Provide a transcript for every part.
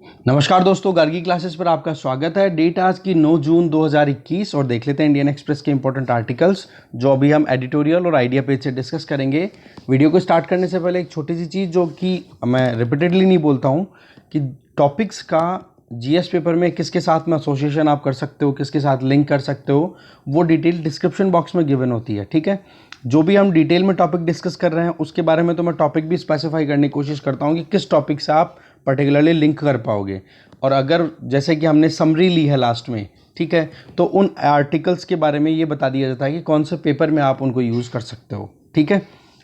नमस्कार दोस्तों, गार्गी क्लासेस पर आपका स्वागत है। डेट आज की 9 जून 2021 और देख लेते हैं इंडियन एक्सप्रेस के इंपॉर्टेंट आर्टिकल्स जो अभी हम एडिटोरियल और आइडिया पेज से डिस्कस करेंगे। वीडियो को स्टार्ट करने से पहले एक छोटी सी चीज़ जो कि मैं रिपीटेडली नहीं बोलता हूँ कि टॉपिक्स का जीएस पेपर में किसके साथ में एसोसिएशन आप कर सकते हो, किसके साथ लिंक कर सकते हो, वो डिटेल डिस्क्रिप्शन बॉक्स में गिवन होती है। ठीक है, जो भी हम डिटेल में टॉपिक डिस्कस कर रहे हैं उसके बारे में तो मैं टॉपिक भी स्पेसिफाई करने की कोशिश करता हूँ कि किस टॉपिक से आप पर्टिकुलरली लिंक कर पाओगे। और अगर जैसे कि हमने समरी ली है लास्ट में, ठीक है, तो उन आर्टिकल्स के बारे में ये बता दिया जाता है कि कौन से पेपर में आप उनको यूज़ कर सकते हो। ठीक है,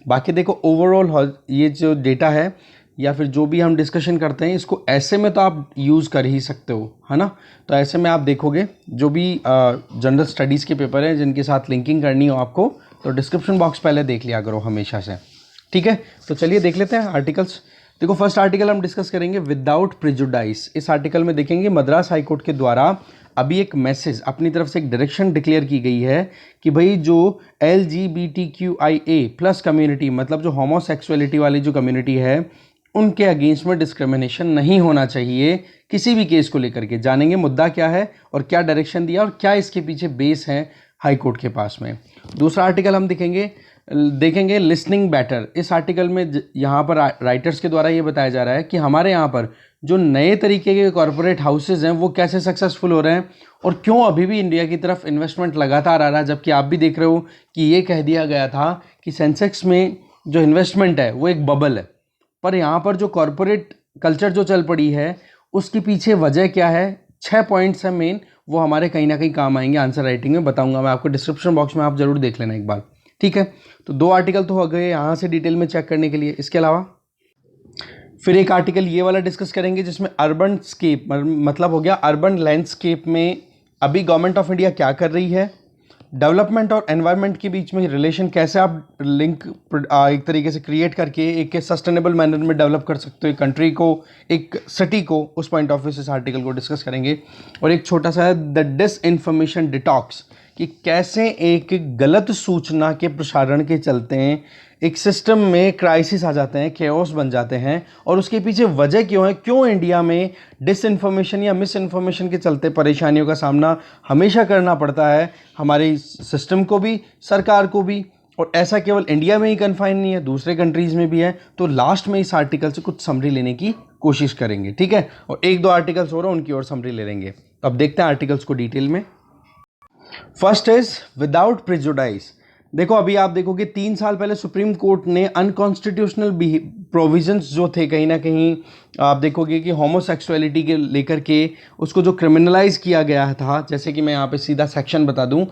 बाकी देखो ओवरऑल ये जो डेटा है या फिर जो भी हम डिस्कशन करते हैं इसको ऐसे में तो आप यूज़ कर ही सकते हो, है ना। तो ऐसे में आप देखोगे जो भी जनरल स्टडीज़ के पेपर हैं जिनके साथ लिंकिंग करनी हो आपको, तो डिस्क्रिप्शन बॉक्स पहले देख लिया करो हमेशा से। ठीक है, तो चलिए देख लेते हैं आर्टिकल्स। देखो फर्स्ट आर्टिकल हम डिस्कस करेंगे विदाउट प्रिजुडाइस। इस आर्टिकल में देखेंगे मद्रास हाईकोर्ट के द्वारा अभी एक मैसेज अपनी तरफ से एक डायरेक्शन डिक्लेयर की गई है कि भाई जो LGBTQIA+ कम्युनिटी, मतलब जो होमोसेक्सुअलिटी वाली जो कम्युनिटी है, उनके अगेंस्ट में डिस्क्रिमिनेशन नहीं होना चाहिए किसी भी केस को लेकर के। जानेंगे मुद्दा क्या है और क्या डायरेक्शन दिया और क्या इसके पीछे बेस है हाईकोर्ट के पास में। दूसरा आर्टिकल हम देखेंगे लिसनिंग बेटर। इस आर्टिकल में यहाँ पर राइटर्स के द्वारा ये बताया जा रहा है कि हमारे यहाँ पर जो नए तरीके के कॉरपोरेट हाउसेज हैं वो कैसे सक्सेसफुल हो रहे हैं और क्यों अभी भी इंडिया की तरफ इन्वेस्टमेंट लगातार आ रहा है, जबकि आप भी देख रहे हो कि ये कह दिया गया था कि सेंसेक्स में जो इन्वेस्टमेंट है वो एक बबल है। पर यहाँ पर जो कॉरपोरेट कल्चर जो चल पड़ी है उसके पीछे वजह क्या है, 6 पॉइंट्स हैं मेन, वो हमारे कहीं ना कहीं काम आएंगे। आंसर राइटिंग में बताऊंगा मैं आपको, डिस्क्रिप्शन बॉक्स में आप जरूर देख लेना एक बार। ठीक है, तो 2 आर्टिकल तो हो गए यहाँ से डिटेल में चेक करने के लिए। इसके अलावा फिर एक आर्टिकल ये वाला डिस्कस करेंगे जिसमें अर्बन स्केप, मतलब हो गया अर्बन लैंडस्केप में अभी गवर्नमेंट ऑफ इंडिया क्या कर रही है, डेवलपमेंट और एनवायरनमेंट के बीच में रिलेशन कैसे आप लिंक एक तरीके से क्रिएट करके एक सस्टेनेबल मैनर में डेवलप कर सकते हो एक कंट्री को, एक सिटी को। उस पॉइंट ऑफ व्यू से इस आर्टिकल को डिस्कस करेंगे। और एक छोटा सा है द डिसइंफॉर्मेशन डिटॉक्स, कि कैसे एक गलत सूचना के प्रसारण के चलते हैं एक सिस्टम में क्राइसिस आ जाते हैं, केओस बन जाते हैं, और उसके पीछे वजह क्यों है, क्यों इंडिया में डिसइंफॉर्मेशन या मिस इन्फॉर्मेशन के चलते परेशानियों का सामना हमेशा करना पड़ता है हमारे सिस्टम को भी, सरकार को भी। और ऐसा केवल इंडिया में ही कन्फाइन नहीं है, दूसरे कंट्रीज़ में भी है। तो लास्ट में इस आर्टिकल से कुछ समरी लेने की कोशिश करेंगे। ठीक है, और 1-2 आर्टिकल्स हो रहे हैं उनकी और समरी ले लेंगे। तो अब देखते हैं आर्टिकल्स को डिटेल में। First is without prejudice. देखो अभी आप देखोगे 3 साल पहले सुप्रीम कोर्ट ने अनकॉन्स्टिट्यूशनल प्रोविजंस जो थे, कहीं ना कहीं आप देखोगे कि होमोसेक्सुअलिटी के लेकर के उसको जो क्रिमिनलाइज किया गया था, जैसे कि मैं यहाँ पे सीधा सेक्शन बता दूं,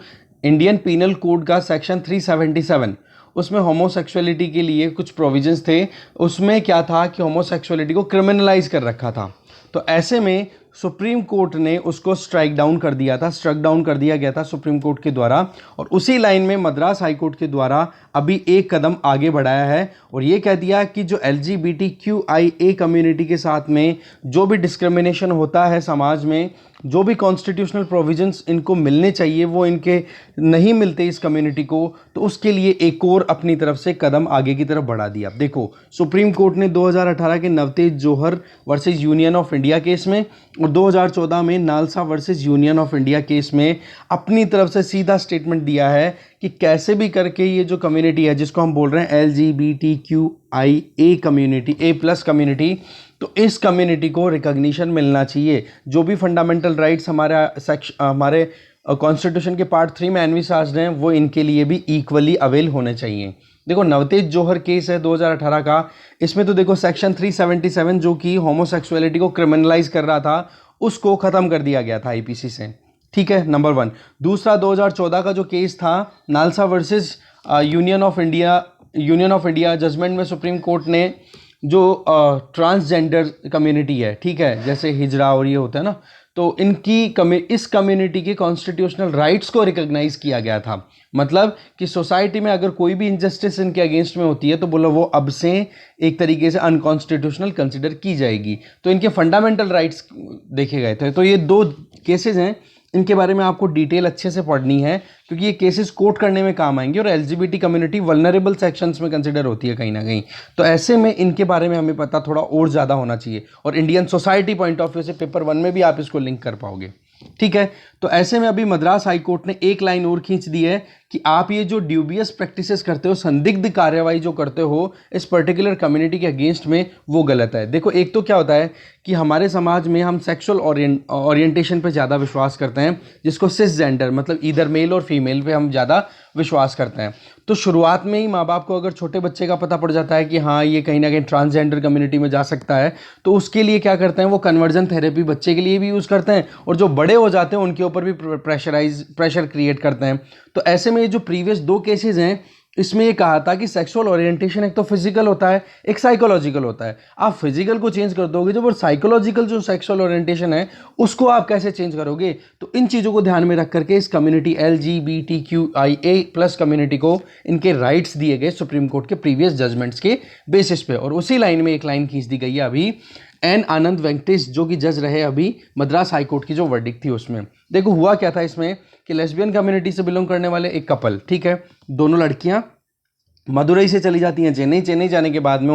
इंडियन पीनल कोड का सेक्शन 377, उसमें होमोसेक्सुअलिटी के लिए कुछ प्रोविजंस थे। उसमें क्या था कि होमोसेक्सुअलिटी को क्रिमिनलाइज कर रखा था। तो ऐसे में सुप्रीम कोर्ट ने उसको स्ट्राइक डाउन कर दिया गया था सुप्रीम कोर्ट के द्वारा। और उसी लाइन में मद्रास हाई कोर्ट के द्वारा अभी एक कदम आगे बढ़ाया है और ये कह दिया कि जो LGBTQIA कम्युनिटी के साथ में जो भी डिस्क्रिमिनेशन होता है समाज में, जो भी कॉन्स्टिट्यूशनल प्रोविजंस इनको मिलने चाहिए वो इनके नहीं मिलते इस कम्युनिटी को, तो उसके लिए एक और अपनी तरफ से कदम आगे की तरफ बढ़ा दिया। देखो सुप्रीम कोर्ट ने 2018 के Navtej Johar versus Union of India case में और 2014 में NALSA versus Union of India case में अपनी तरफ से सीधा स्टेटमेंट दिया है कि कैसे भी करके ये जो कम्युनिटी है जिसको हम बोल रहे हैं LGBTQIA कम्युनिटी, A+ कम्युनिटी, तो इस कम्युनिटी को रिकॉग्निशन मिलना चाहिए। जो भी फंडामेंटल राइट्स हमारे कॉन्स्टिट्यूशन के पार्ट 3 में एनविसाज्ड हैं वो इनके लिए भी इक्वली अवेल होने चाहिए। देखो नवतेज जौहर केस है 2018 का, इसमें तो देखो सेक्शन 377 जो कि होमोसेक्सुअलिटी को क्रिमिनलाइज कर रहा था उसको ख़त्म कर दिया गया था IPC से। ठीक है, नंबर 1। दूसरा 2014 का जो केस था NALSA versus Union of India judgment में सुप्रीम कोर्ट ने जो ट्रांसजेंडर कम्युनिटी है, ठीक है, जैसे हिजड़ा और ये होता है ना, तो इस कम्युनिटी के कॉन्स्टिट्यूशनल राइट्स को रिकॉग्नाइज किया गया था। मतलब कि सोसाइटी में अगर कोई भी इनजस्टिस इनके अगेंस्ट में होती है तो बोलो वो अब से एक तरीके से अनकॉन्स्टिट्यूशनल कंसिडर की जाएगी। तो इनके फंडामेंटल राइट्स देखे गए थे। तो ये 2 केसेस हैं, इनके बारे में आपको डिटेल अच्छे से पढ़नी है, क्योंकि ये केसेस कोट करने में काम आएंगे और एलजीबीटी कम्युनिटी वल्नरेबल सेक्शंस में कंसिडर होती है कहीं ना कहीं। तो ऐसे में इनके बारे में हमें पता थोड़ा और ज़्यादा होना चाहिए, और Indian society point of view से पेपर 1 में भी आप इसको लिंक कर पाओगे। ठीक है, तो ऐसे में अभी मद्रास हाई कोर्ट ने एक लाइन और खींच दी है कि आप ये जो ड्यूबियस प्रैक्टिसेस करते हो, संदिग्ध कार्रवाई जो करते हो इस पर्टिकुलर कम्युनिटी के अगेंस्ट में, वो गलत है। देखो, एक तो क्या होता है कि हमारे समाज में हम सेक्सुअल ओरिएंटेशन पे ज़्यादा विश्वास करते हैं, जिसको सिस जेंडर मतलब इधर मेल और फीमेल पे हम ज़्यादा विश्वास करते हैं। तो शुरुआत में ही माँ बाप को अगर छोटे बच्चे का पता पड़ जाता है कि हाँ ये कहीं ना कहीं ट्रांसजेंडर कम्युनिटी में जा सकता है, तो उसके लिए क्या करते हैं, वो कन्वर्जन थेरेपी बच्चे के लिए भी यूज़ करते हैं, और जो बड़े हो जाते हैं उनके ऊपर भी प्रेशर क्रिएट करते हैं। तो ऐसे में ये जो प्रीवियस 2 केसेस हैं, इसमें ये कहा था कि सेक्सुअल ओरिएंटेशन एक तो फिजिकल होता है, एक साइकोलॉजिकल होता है। आप फिजिकल को चेंज कर दोगे, जब वो साइकोलॉजिकल जो सेक्सुअल ओरिएंटेशन है उसको आप कैसे चेंज करोगे? तो इन चीज़ों को ध्यान में रख करके इस कम्युनिटी LGBTQIA+ कम्युनिटी को इनके राइट्स दिए गए सुप्रीम कोर्ट के प्रीवियस जजमेंट्स के बेसिस पे। और उसी लाइन में एक लाइन खींच दी गई है अभी एन आनंद वेंकटेश, जो कि जज रहे अभी मद्रास हाई कोर्ट की जो वर्डिक्ट थी उसमें। देखो हुआ क्या था इसमें कि लेस्बियन कम्युनिटी से बिलोंग करने वाले एक कपल, ठीक है, दोनों लड़कियां मदुरई से चली जाती हैं चेन्नई। चेन्नई जाने के बाद में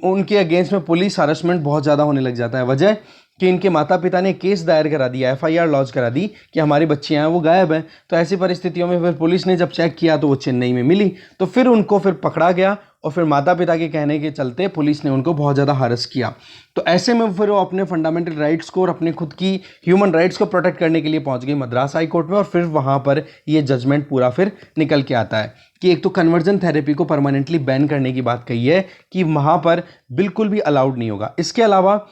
उनके अगेंस्ट में पुलिस हरासमेंट बहुत ज़्यादा होने लग जाता है। वजह कि इनके माता पिता ने केस दायर करा दिया, FIR लॉन्च करा दी कि हमारी बच्चियां हैं वो गायब हैं। तो ऐसी परिस्थितियों में फिर पुलिस ने जब चेक किया तो वो चेन्नई में मिली, तो फिर उनको फिर पकड़ा गया, और फिर माता पिता के कहने के चलते पुलिस ने उनको बहुत ज़्यादा हरस किया। तो ऐसे में फिर वो अपने फंडामेंटल राइट्स को और अपने खुद की ह्यूमन राइट्स को प्रोटेक्ट करने के लिए पहुंच गई मद्रास हाई कोर्ट में, और फिर वहाँ पर ये जजमेंट पूरा फिर निकल के आता है कि एक तो कन्वर्जन थेरेपी को परमानेंटली बैन करने की बात कही है कि वहाँ पर बिल्कुल भी अलाउड नहीं होगा। इसके अलावा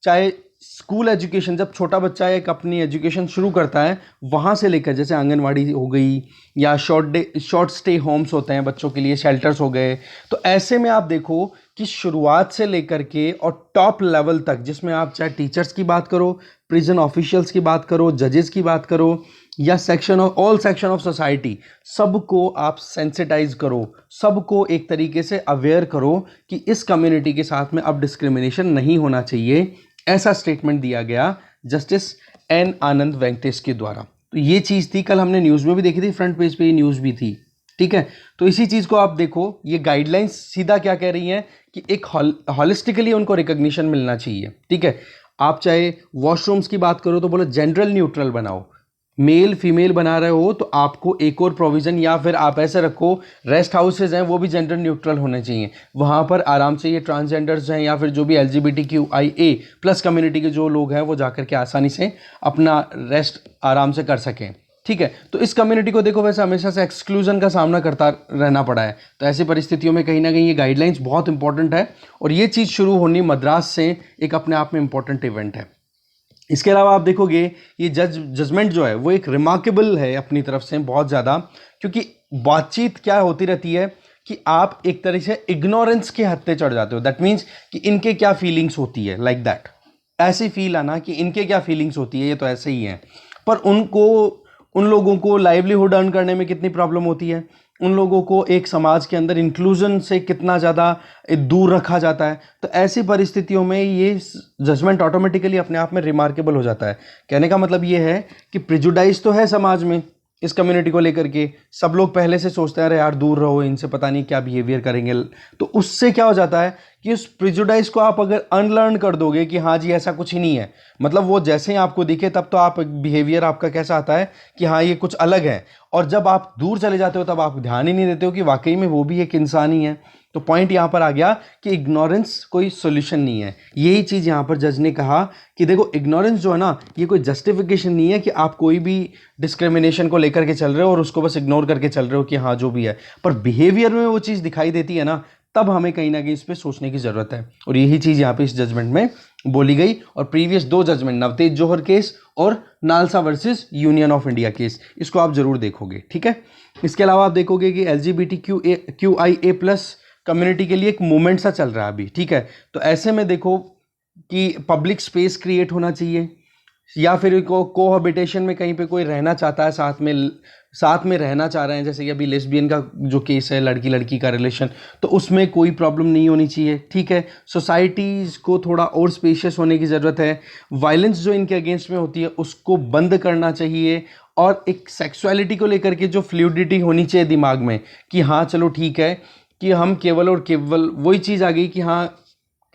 चाहे स्कूल एजुकेशन, जब छोटा बच्चा एक अपनी एजुकेशन शुरू करता है, वहाँ से लेकर जैसे आंगनवाड़ी हो गई या शॉर्ट स्टे होम्स होते हैं बच्चों के लिए, शेल्टर्स हो गए, तो ऐसे में आप देखो कि शुरुआत से लेकर के और टॉप लेवल तक, जिसमें आप चाहे टीचर्स की बात करो, प्रिजन ऑफिशियल्स की बात करो, जजेस की बात करो, या ऑल सेक्शन ऑफ सोसाइटी, सबको आप सेंसिटाइज करो, सबको एक तरीके से अवेयर करो कि इस कम्युनिटी के साथ में अब डिस्क्रिमिनेशन नहीं होना चाहिए। ऐसा स्टेटमेंट दिया गया जस्टिस एन आनंद वेंकटेश के द्वारा। तो ये चीज़ थी, कल हमने न्यूज़ में भी देखी थी, फ्रंट पेज पे ये न्यूज़ भी थी। ठीक है, तो इसी चीज़ को आप देखो, ये गाइडलाइंस सीधा क्या कह रही हैं कि एक हॉलिस्टिकली उनको रिकॉग्निशन मिलना चाहिए। ठीक है, आप चाहे वॉशरूम्स की बात करो तो बोलो जेंडर न्यूट्रल बनाओ, मेल फीमेल बना रहे हो तो आपको एक और प्रोविज़न, या फिर आप ऐसे रखो रेस्ट हाउसेज हैं वो भी जेंडर न्यूट्रल होने चाहिए, वहाँ पर आराम से ये ट्रांसजेंडर्स हैं या फिर जो भी LGBTQIA+ कम्युनिटी के जो लोग हैं वो जाकर के आसानी से अपना रेस्ट आराम से कर सकें। ठीक है, तो इस कम्युनिटी को देखो वैसे हमेशा से एक्सक्लूजन का सामना करता रहना पड़ा है, तो ऐसी परिस्थितियों में कहीं ना कहीं ये गाइडलाइंस बहुत इंपॉर्टेंट है, और ये चीज़ शुरू होनी मद्रास से एक अपने आप में इंपॉर्टेंट इवेंट है। इसके अलावा आप देखोगे ये जजमेंट जो है वो एक रिमार्केबल है अपनी तरफ से बहुत ज़्यादा, क्योंकि बातचीत क्या होती रहती है कि आप एक तरह से इग्नोरेंस के हद पे चढ़ जाते हो। दैट मीन्स कि इनके क्या फीलिंग्स होती है, लाइक दैट, ऐसी फील आना कि इनके क्या फीलिंग्स होती है, ये तो ऐसे ही हैं, पर उन लोगों को लाइवलीहुड अर्न करने में कितनी प्रॉब्लम होती है, उन लोगों को एक समाज के अंदर इंक्लूजन से कितना ज़्यादा दूर रखा जाता है। तो ऐसी परिस्थितियों में ये जजमेंट ऑटोमेटिकली अपने आप में रिमार्केबल हो जाता है। कहने का मतलब ये है कि प्रिजुडाइज तो है समाज में इस कम्युनिटी को लेकर के, सब लोग पहले से सोचते हैं अरे यार दूर रहो इनसे, पता नहीं क्या बिहेवियर करेंगे। तो उससे क्या हो जाता है कि उस प्रिजुडाइज को आप अगर अनलर्न कर दोगे कि हाँ जी ऐसा कुछ ही नहीं है, मतलब वो जैसे ही आपको दिखे तब तो आप बिहेवियर आपका कैसा आता है कि हाँ ये कुछ अलग है, और जब आप दूर चले जाते हो तब आप ध्यान ही नहीं देते हो कि वाकई में वो भी एक इंसान ही है। तो पॉइंट यहाँ पर आ गया कि इग्नोरेंस कोई सोल्यूशन नहीं है। यही चीज़ यहाँ पर जज ने कहा कि देखो इग्नोरेंस जो है ना, ये कोई जस्टिफिकेशन नहीं है कि आप कोई भी डिस्क्रिमिनेशन को लेकर के चल रहे हो और उसको बस इग्नोर करके चल रहे हो कि हाँ जो भी है, पर बिहेवियर में वो चीज़ दिखाई देती है ना, तब हमें कहीं ना कहीं इस पर सोचने की ज़रूरत है। और यही चीज़ यहाँ पे इस जजमेंट में बोली गई। और प्रीवियस 2 जजमेंट, नवतेज जौहर केस और NALSA versus Union of India case, इसको आप जरूर देखोगे। ठीक है, इसके अलावा आप देखोगे कि LGBTQIA+ कम्युनिटी के लिए एक मूवमेंट सा चल रहा है अभी। ठीक है, तो ऐसे में देखो कि पब्लिक स्पेस क्रिएट होना चाहिए, या फिर कोहैबिटेशन में कहीं पे कोई रहना चाहता है साथ में साथ में रहना चाह रहे हैं, जैसे कि अभी लेस्बियन का जो केस है, लड़की लड़की का रिलेशन, तो उसमें कोई प्रॉब्लम नहीं होनी चाहिए, ठीक है। सोसाइटीज़ को थोड़ा और स्पेशियस होने की ज़रूरत है। वायलेंस जो इनके अगेंस्ट में होती है उसको बंद करना चाहिए, और एक सेक्सुअलिटी को लेकर के जो फ्लूइडिटी होनी चाहिए दिमाग में कि हाँ चलो ठीक है कि हम केवल और केवल वही चीज़ आ गई कि हाँ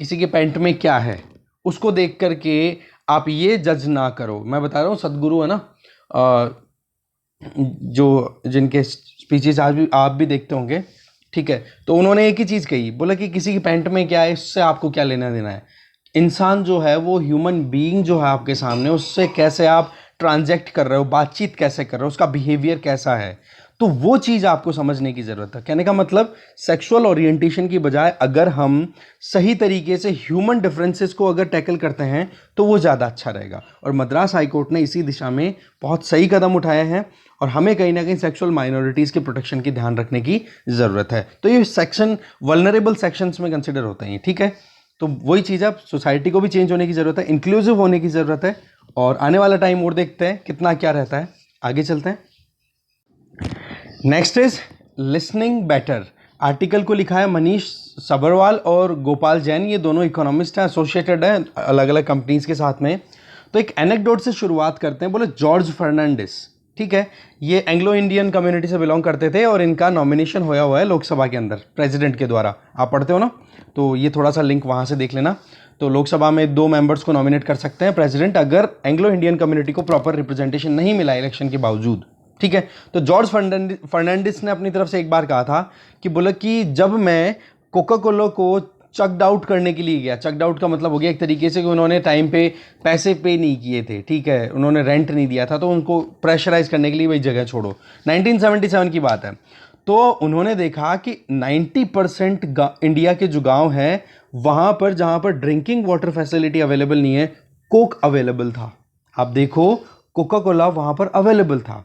किसी के पैंट में क्या है उसको देख करके आप ये जज ना करो। मैं बता रहा हूँ, सदगुरु है ना, जो जिनके स्पीचेस आज भी आप भी देखते होंगे, ठीक है, तो उन्होंने एक ही चीज़ कही, बोला कि किसी की पैंट में क्या है इससे आपको क्या लेना देना है। इंसान जो है वो ह्यूमन बीइंग जो है आपके सामने, उससे कैसे आप ट्रांजैक्ट कर रहे हो, बातचीत कैसे कर रहे हो, उसका बिहेवियर कैसा है, तो वो चीज़ आपको समझने की ज़रूरत है। कहने का मतलब सेक्सुअल ओरिएंटेशन की बजाय अगर हम सही तरीके से ह्यूमन डिफरेंसेस को अगर टैकल करते हैं तो वो ज़्यादा अच्छा रहेगा। और मद्रास हाई कोर्ट ने इसी दिशा में बहुत सही कदम उठाए हैं, और हमें कहीं ना कहीं सेक्सुअल माइनॉरिटीज़ के प्रोटेक्शन की ध्यान रखने की ज़रूरत है। तो ये सेक्शन वल्नरेबल सेक्शंस में कंसिडर होते हैं, ठीक है। तो वही चीज़ है, सोसाइटी को भी चेंज होने की ज़रूरत है, इंक्लूसिव होने की ज़रूरत है, और आने वाला टाइम और देखते हैं कितना क्या रहता है। आगे चलते हैं। Next is listening better. Article को लिखा है मनीष सबरवाल और गोपाल जैन, ये दोनों इकोनॉमिस्ट हैं, एसोसिएटेड हैं अलग अलग कंपनीज के साथ में। तो एक एनेक्डोट से शुरुआत करते हैं। बोले जॉर्ज फर्नांडिस, ठीक है, ये एंग्लो इंडियन कम्युनिटी से बिलोंग करते थे, और इनका नॉमिनेशन होया हुआ है लोकसभा के अंदर प्रेसिडेंट के द्वारा। आप पढ़ते हो ना, तो ये थोड़ा सा लिंक वहाँ से देख लेना। तो लोकसभा में 2 मेंबर्स को नॉमिनेट कर सकते हैं प्रेसिडेंट, अगर एंग्लो इंडियन कम्युनिटी को प्रॉपर रिप्रेजेंटेशन नहीं मिला इलेक्शन के बावजूद, ठीक है। तो जॉर्ज फर्नांडिस ने अपनी तरफ से एक बार कहा था कि बोला कि जब मैं कोका कोला को चकड आउट करने के लिए गया, चकड आउट का मतलब हो गया एक तरीके से कि उन्होंने टाइम पे पैसे पे नहीं किए थे, ठीक है, उन्होंने रेंट नहीं दिया था, तो उनको प्रेशराइज करने के लिए भाई जगह छोड़ो। 1977 की बात है। तो उन्होंने देखा कि 90% इंडिया के जो गांव हैं वहां पर, जहां पर ड्रिंकिंग वाटर फैसिलिटी अवेलेबल नहीं है, कोक अवेलेबल था। आप देखो, कोका कोला वहां पर अवेलेबल था।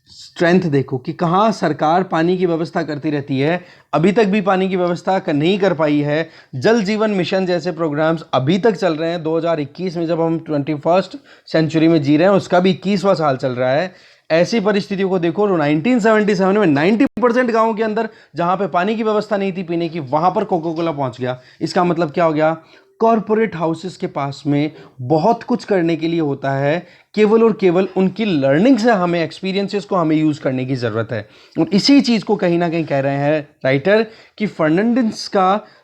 स्ट्रेंथ देखो कि कहाँ सरकार पानी की व्यवस्था करती रहती है, अभी तक भी पानी की व्यवस्था नहीं कर पाई है। जल जीवन मिशन जैसे प्रोग्राम्स अभी तक चल रहे हैं, 2021 में जब हम 21st सेंचुरी में जी रहे हैं, उसका भी 21वां साल चल रहा है। ऐसी परिस्थितियों को देखो, 1977 में 90% गांवों के अंदर जहां पे पानी की व्यवस्था नहीं थी पीने की, वहां पर कोका कोला पहुंच गया। इसका मतलब क्या हो गया? कॉरपोरेट हाउसेस के पास में बहुत कुछ करने के लिए होता है, केवल और केवल उनकी लर्निंग से हमें, एक्सपीरियंसेस को हमें यूज करने की जरूरत है। और इसी चीज को कहीं ना कहीं कह रहे हैं राइटर कि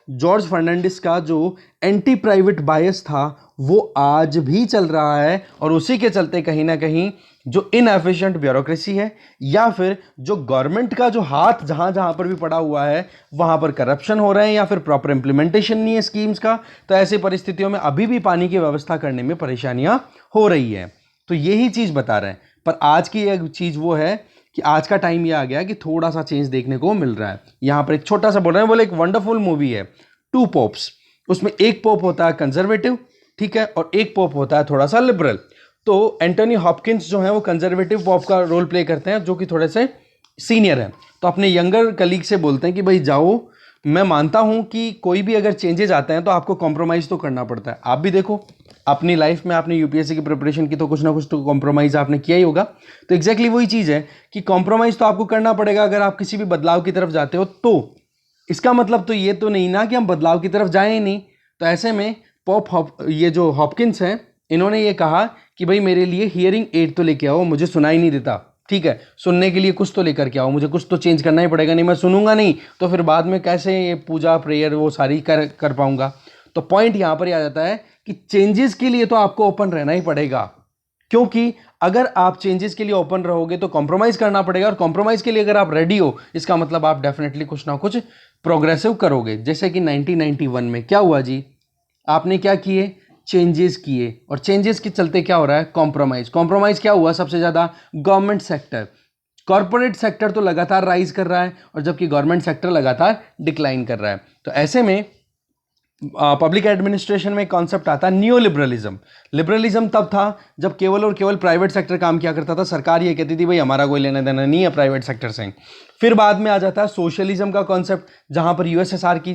जॉर्ज फर्नांडिस का जो एंटी प्राइवेट बायस था वो आज भी चल रहा है, और उसी के चलते कहीं ना कहीं जो इनएफिशिएंट ब्यूरोक्रेसी है, या फिर जो गवर्नमेंट का जो हाथ जहां जहां पर भी पड़ा हुआ है वहां पर करप्शन हो रहे हैं, या फिर प्रॉपर इंप्लीमेंटेशन नहीं है स्कीम्स का, तो ऐसी परिस्थितियों में अभी भी पानी की व्यवस्था करने में परेशानियां हो रही है। तो यही चीज बता रहे हैं। पर आज की एक चीज वो है कि आज का टाइम ये आ गया कि थोड़ा सा चेंज देखने को मिल रहा है। यहां पर एक छोटा सा बोल रहे हैं, बोले एक वंडरफुल मूवी है 2 पोप्स, उसमें एक पोप होता है कंजर्वेटिव, ठीक है, और एक पोप होता है थोड़ा सा लिबरल। तो एंटनी हॉपकिंस जो है वो कंजर्वेटिव पोप का रोल प्ले करते हैं, जो कि थोड़े से सीनियर हैं। तो अपने यंगर कलीग से बोलते हैं कि भाई जाओ, मैं मानता हूं कि कोई भी अगर चेंजेस आते हैं तो आपको कॉम्प्रोमाइज़ तो करना पड़ता है। आप भी देखो अपनी लाइफ में, आपने यूपीएससी की प्रिपरेशन की तो कुछ ना कुछ तो कॉम्प्रोमाइज़ आपने किया ही होगा। तो एग्जैक्टली वही चीज़ है कि कॉम्प्रोमाइज़ तो आपको करना पड़ेगा अगर आप किसी भी बदलाव की तरफ जाते हो। तो इसका मतलब तो ये तो नहीं ना कि हम बदलाव की तरफ जाएं ही नहीं। तो ऐसे में ये जो हॉपकिंस हैं, इन्होंने ये कहा कि भाई मेरे लिए हियरिंग एड तो लेके आओ, मुझे सुनाई नहीं देता, ठीक है, सुनने के लिए कुछ तो लेकर के आओ, मुझे कुछ तो चेंज करना ही पड़ेगा, नहीं मैं सुनूंगा नहीं तो फिर बाद में कैसे ये पूजा प्रेयर वो सारी कर पाऊंगा। तो पॉइंट यहां पर आ जाता है कि चेंजेस के लिए तो आपको ओपन रहना ही पड़ेगा, क्योंकि अगर आप चेंजेस के लिए ओपन रहोगे तो कॉम्प्रोमाइज करना पड़ेगा, और कॉम्प्रोमाइज के लिए अगर आप रेडी हो, इसका मतलब आप डेफिनेटली कुछ ना कुछ प्रोग्रेसिव करोगे। जैसे कि 1991 में क्या हुआ जी, आपने क्या किए, चेंजेस किए, और चेंजेस के चलते क्या हो रहा है, कॉम्प्रोमाइज। कॉम्प्रोमाइज क्या हुआ, सबसे ज्यादा गवर्नमेंट सेक्टर, कॉर्पोरेट सेक्टर तो लगातार राइज कर रहा है, और जबकि गवर्नमेंट सेक्टर लगातार डिक्लाइन कर रहा है। तो ऐसे में पब्लिक एडमिनिस्ट्रेशन में एक कॉन्सेप्ट आता है न्यू लिबरलिज्म। लिबरलिज्म तब था जब केवल और केवल प्राइवेट सेक्टर काम किया करता था, सरकार ये कहती थी भाई हमारा कोई लेना देना नहीं है प्राइवेट सेक्टर से। फिर बाद में आ जाता है सोशलिज्म का कॉन्सेप्ट, जहां पर यूएसएसआर की